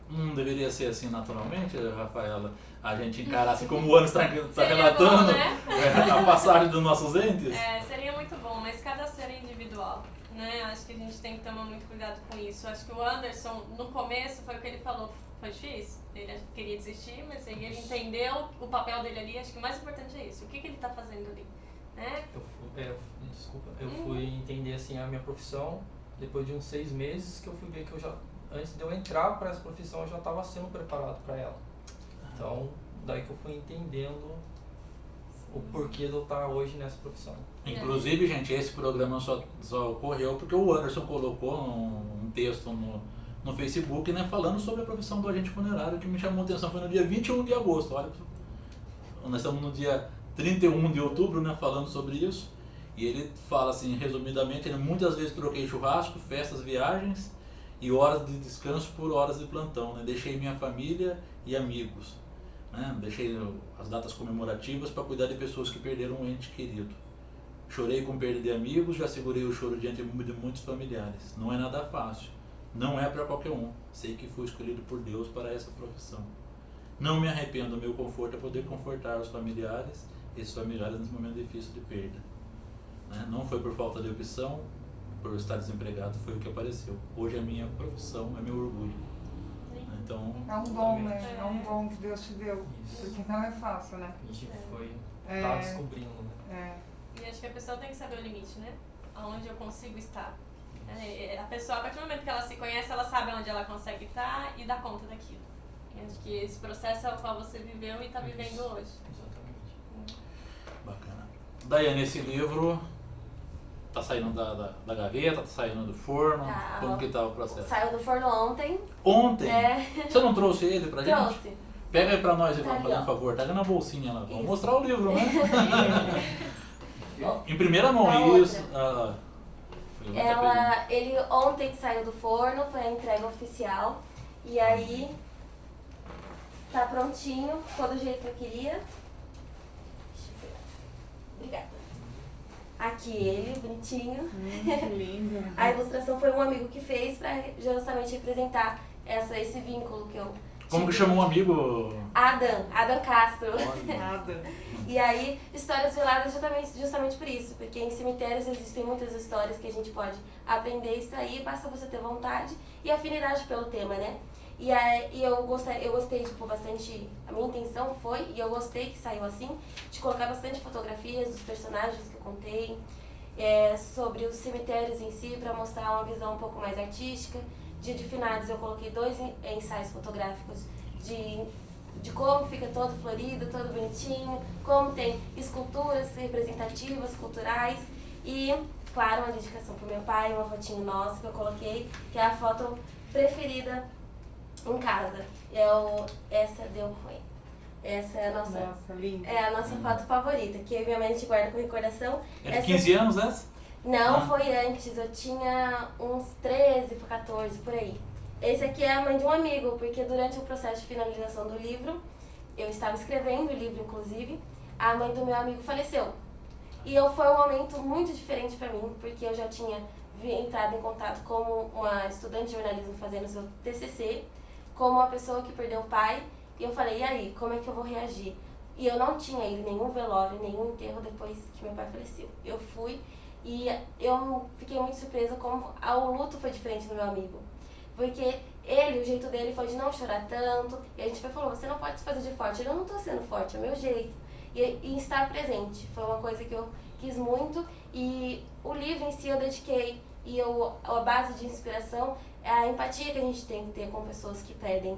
Não deveria ser assim naturalmente, Rafaela? A gente encarar assim como o Anderson está relatando, bom, né? A passagem dos nossos entes? Seria muito bom, mas cada ser é individual, né? Acho que a gente tem que tomar muito cuidado com isso. Acho que o Anderson, no começo, foi o que ele falou, foi difícil. Ele queria desistir, mas aí ele entendeu o papel dele ali. Acho que o mais importante é isso. O que ele está fazendo ali, né? Eu fui entender assim a minha profissão depois de uns 6 meses, que eu fui ver que eu já, antes de eu entrar para essa profissão, eu já estava sendo preparado para ela. Então, daí que eu fui entendendo o porquê de eu estar hoje nessa profissão. Inclusive, gente, esse programa só ocorreu porque o Anderson colocou um texto no Facebook, né, falando sobre a profissão do agente funerário, que me chamou a atenção. Foi no dia 21 de agosto. Olha, nós estamos no dia 31 de outubro, né, falando sobre isso. E ele fala assim, resumidamente, muitas vezes troquei churrasco, festas, viagens e horas de descanso por horas de plantão, né? Deixei minha família e amigos, né? Deixei as datas comemorativas para cuidar de pessoas que perderam um ente querido. Chorei com perda de amigos, já segurei o choro diante de muitos familiares. Não é nada fácil, não é para qualquer um. Sei que fui escolhido por Deus para essa profissão. Não me arrependo, meu conforto é poder confortar os familiares, esses familiares nesse momento difícil de perda. Não foi por falta de opção, por estar desempregado, foi o que apareceu. Hoje a minha profissão é meu orgulho. Então, é um dom, né? É um dom que Deus te deu. Isso. Porque não é fácil, né? A gente tá descobrindo, né? E acho que a pessoa tem que saber o limite, né? Aonde eu consigo estar. A pessoa, a partir do momento que ela se conhece, ela sabe onde ela consegue estar e dá conta daquilo. E acho que esse processo é o qual você viveu e está vivendo hoje. Exatamente. Bacana. Daiane, esse livro tá saindo da gaveta, tá saindo do forno? Tá. Como que tá o processo? Saiu do forno ontem. Ontem? Você não trouxe ele pra gente? Trouxe. Pega aí pra nós, Ivan, Tá ali, fazendo ó. um favor. Tá na bolsinha lá. Vamos Isso. mostrar o livro, né? Em primeira A mão, outra. isso. Ele ontem saiu do forno, foi a entrega oficial. E aí tá prontinho, ficou do jeito que eu queria. Deixa eu ver. Obrigada. Aqui ele, bonitinho. Que lindo. A ilustração foi um amigo que fez pra justamente representar esse vínculo que eu Como que tive. chama um amigo? Adam Castro. Nada. E aí, histórias veladas justamente por isso, porque em cemitérios existem muitas histórias que a gente pode aprender e extrair, basta você ter vontade e afinidade pelo tema, né? E eu gostei, tipo, bastante, a minha intenção foi, e eu gostei que saiu assim, de colocar bastante fotografias dos personagens que eu contei, sobre os cemitérios em si, para mostrar uma visão um pouco mais artística. Dia de Finados eu coloquei 2 ensaios fotográficos de como fica todo florido, todo bonitinho, como tem esculturas representativas, culturais e, claro, uma dedicação pro meu pai, uma fotinho nossa que eu coloquei, que é a foto preferida em casa. Essa deu ruim. Essa é a nossa, linda. foto favorita, que eu e minha mãe a gente guarda com recordação. É de 15 anos essa? Não, foi antes, eu tinha uns 13 para 14, por aí. Esse aqui é a mãe de um amigo, porque durante o processo de finalização do livro, eu estava escrevendo o livro, inclusive, a mãe do meu amigo faleceu. E foi um momento muito diferente para mim, porque eu já tinha entrado em contato como uma estudante de jornalismo fazendo seu TCC, como uma pessoa que perdeu o pai, e eu falei, e aí, como é que eu vou reagir? E eu não tinha ido nenhum velório, nenhum enterro depois que meu pai faleceu. Eu fui e eu fiquei muito surpresa como o luto foi diferente do meu amigo. Porque o jeito dele foi de não chorar tanto, e a gente falou, você não pode se fazer de forte. Eu não tô sendo forte, é o meu jeito. E estar presente, foi uma coisa que eu quis muito, e o livro em si eu dediquei, a base de inspiração é a empatia que a gente tem que ter com pessoas que perdem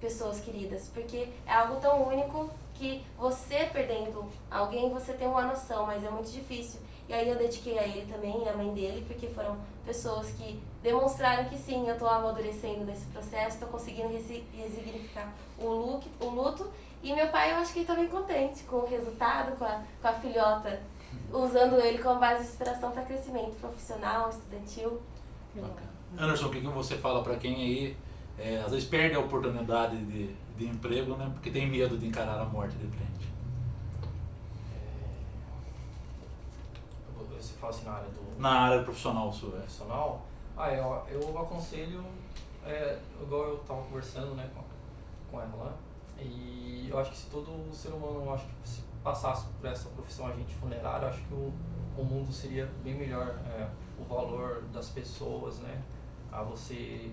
pessoas queridas, porque é algo tão único que você perdendo alguém, você tem uma noção, mas é muito difícil. E aí eu dediquei a ele também e a mãe dele, porque foram pessoas que demonstraram que sim, eu estou amadurecendo nesse processo, estou conseguindo ressignificar o luto. E meu pai, eu acho que ele está bem contente com o resultado, com a filhota, usando ele como base de inspiração para crescimento profissional, estudantil. Bacana. Anderson, o que você fala para quem aí às vezes perde a oportunidade de emprego, né? Porque tem medo de encarar a morte de frente? Você fala assim na área do... Na área profissional sua. Profissional? Eu aconselho, igual eu estava conversando, né, com ela lá, e eu acho que se todo ser humano, eu acho que se passasse por essa profissão agente funerário, eu acho que o mundo seria bem melhor, o valor das pessoas, né, a você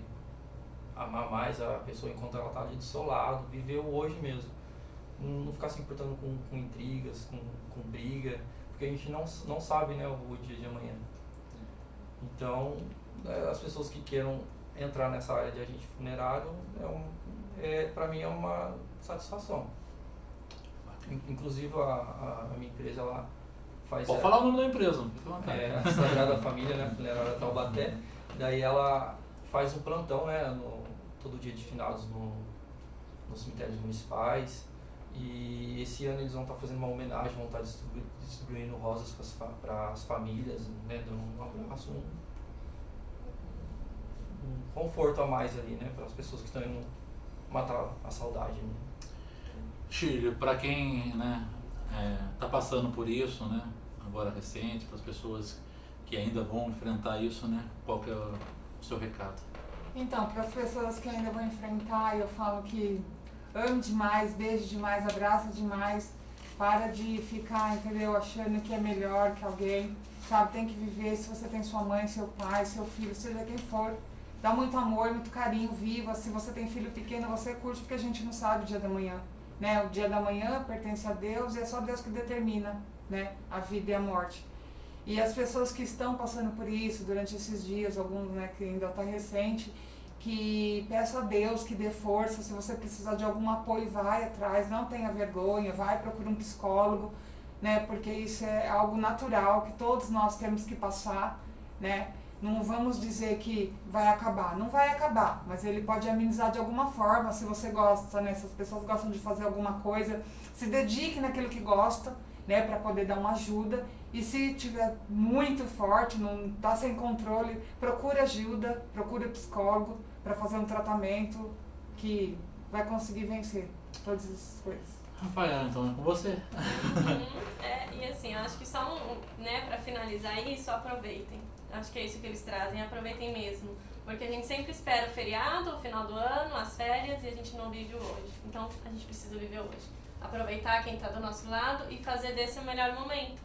amar mais a pessoa enquanto ela está ali do seu lado, viver o hoje mesmo, não ficar se importando com intrigas, com briga, porque a gente não sabe, né, o dia de amanhã. Então, as pessoas que queiram entrar nessa área de agente funerário, para mim é uma satisfação. Inclusive a minha empresa, ela faz... Pode falar o nome da empresa. A Sagrada Família, né, Funerária Taubaté. Daí ela faz um plantão, né, todo dia de finados nos cemitérios municipais. E esse ano eles vão estar fazendo uma homenagem, vão estar distribuindo rosas para as famílias, né, dando um abraço, um conforto a mais ali, né, para as pessoas que estão indo matar a saudade. Né. Shirley, para quem, né, tá passando por isso, né, agora recente, para as pessoas que ainda vão enfrentar isso, né, qual que é o seu recado? Então, para as pessoas que ainda vão enfrentar, eu falo que ame demais, beije demais, abraça demais, para de ficar, entendeu, achando que é melhor que alguém, sabe, tem que viver. Se você tem sua mãe, seu pai, seu filho, seja quem for, dá muito amor, muito carinho, viva. Se você tem filho pequeno, você curte, porque a gente não sabe o dia da manhã, né, o dia da manhã pertence a Deus e é só Deus que determina, né, a vida e a morte. E as pessoas que estão passando por isso durante esses dias, alguns, né, que ainda está recente, que peço a Deus que dê força. Se você precisar de algum apoio, vai atrás, não tenha vergonha, vai procurar um psicólogo, né, porque isso é algo natural que todos nós temos que passar, né. Não vamos dizer que vai acabar, não vai acabar, mas ele pode amenizar de alguma forma. Se você gosta, né, se as pessoas gostam de fazer alguma coisa, se dedique naquilo que gosta, né, para poder dar uma ajuda. E se tiver muito forte, não está sem controle, procure ajuda, procure psicólogo para fazer um tratamento que vai conseguir vencer todas essas coisas. Rafael, então é com você. E assim, eu acho que só né, para finalizar isso, aproveitem. Acho que é isso que eles trazem, aproveitem mesmo. Porque a gente sempre espera o feriado, o final do ano, as férias, e a gente não vive o hoje. Então a gente precisa viver hoje. Aproveitar quem está do nosso lado e fazer desse o melhor momento,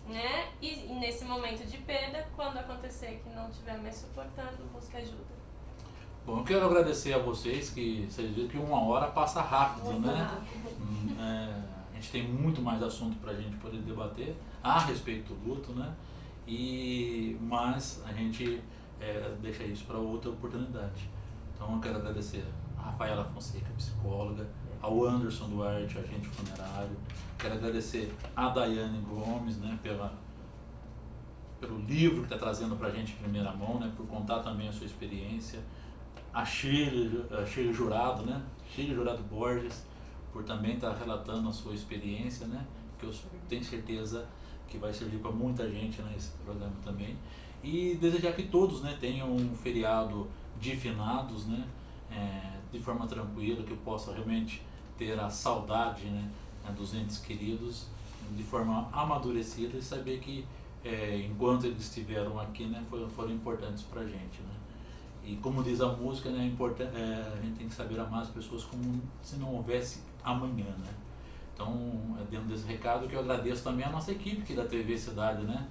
né? E nesse momento de perda, quando acontecer que não estiver mais suportando, busque ajuda. Bom, eu quero agradecer a vocês, que vocês viram que 1 hora passa rápido, Muito né? rápido. A gente tem muito mais assunto para a gente poder debater a respeito do luto, né? Mas a gente deixa isso para outra oportunidade. Então eu quero agradecer a Rafaela Fonseca, psicóloga, ao Anderson Duarte, agente funerário. Quero agradecer a Daiane Gomes, né, pelo livro que está trazendo para a gente em primeira mão, né, por contar também a sua experiência. A Shirley Jurado, né, Shirley Jurado Borges, por também estar relatando a sua experiência, né, que eu tenho certeza que vai servir para muita gente nesse programa também. E desejar que todos, né, tenham um feriado de finados, né, de forma tranquila, que eu possa realmente ter a saudade, né, dos entes queridos de forma amadurecida e saber que enquanto eles estiveram aqui, né, foram importantes para a gente, né. E como diz a música, né, a gente tem que saber amar as pessoas como se não houvesse amanhã, né. Então, dentro desse recado, que eu agradeço também a nossa equipe aqui da TV Cidade, né,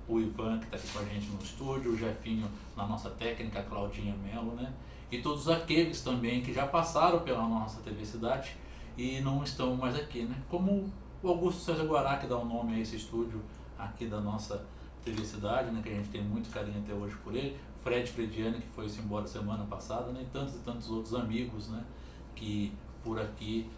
o Ivan, que está aqui com a gente no estúdio, o Jefinho na nossa técnica, a Claudinha Mello, né, e todos aqueles também que já passaram pela nossa TV Cidade e não estão mais aqui, né, como o Augusto César Guará, que dá o nome a esse estúdio aqui da nossa TV Cidade, né, que a gente tem muito carinho até hoje por ele, Fred Frediani, que foi-se embora semana passada, né? E tantos outros amigos, né? Que por aqui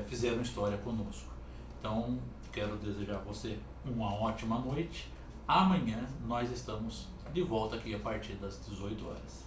fizeram história conosco. Então, quero desejar a você uma ótima noite. Amanhã nós estamos de volta aqui a partir das 18 horas.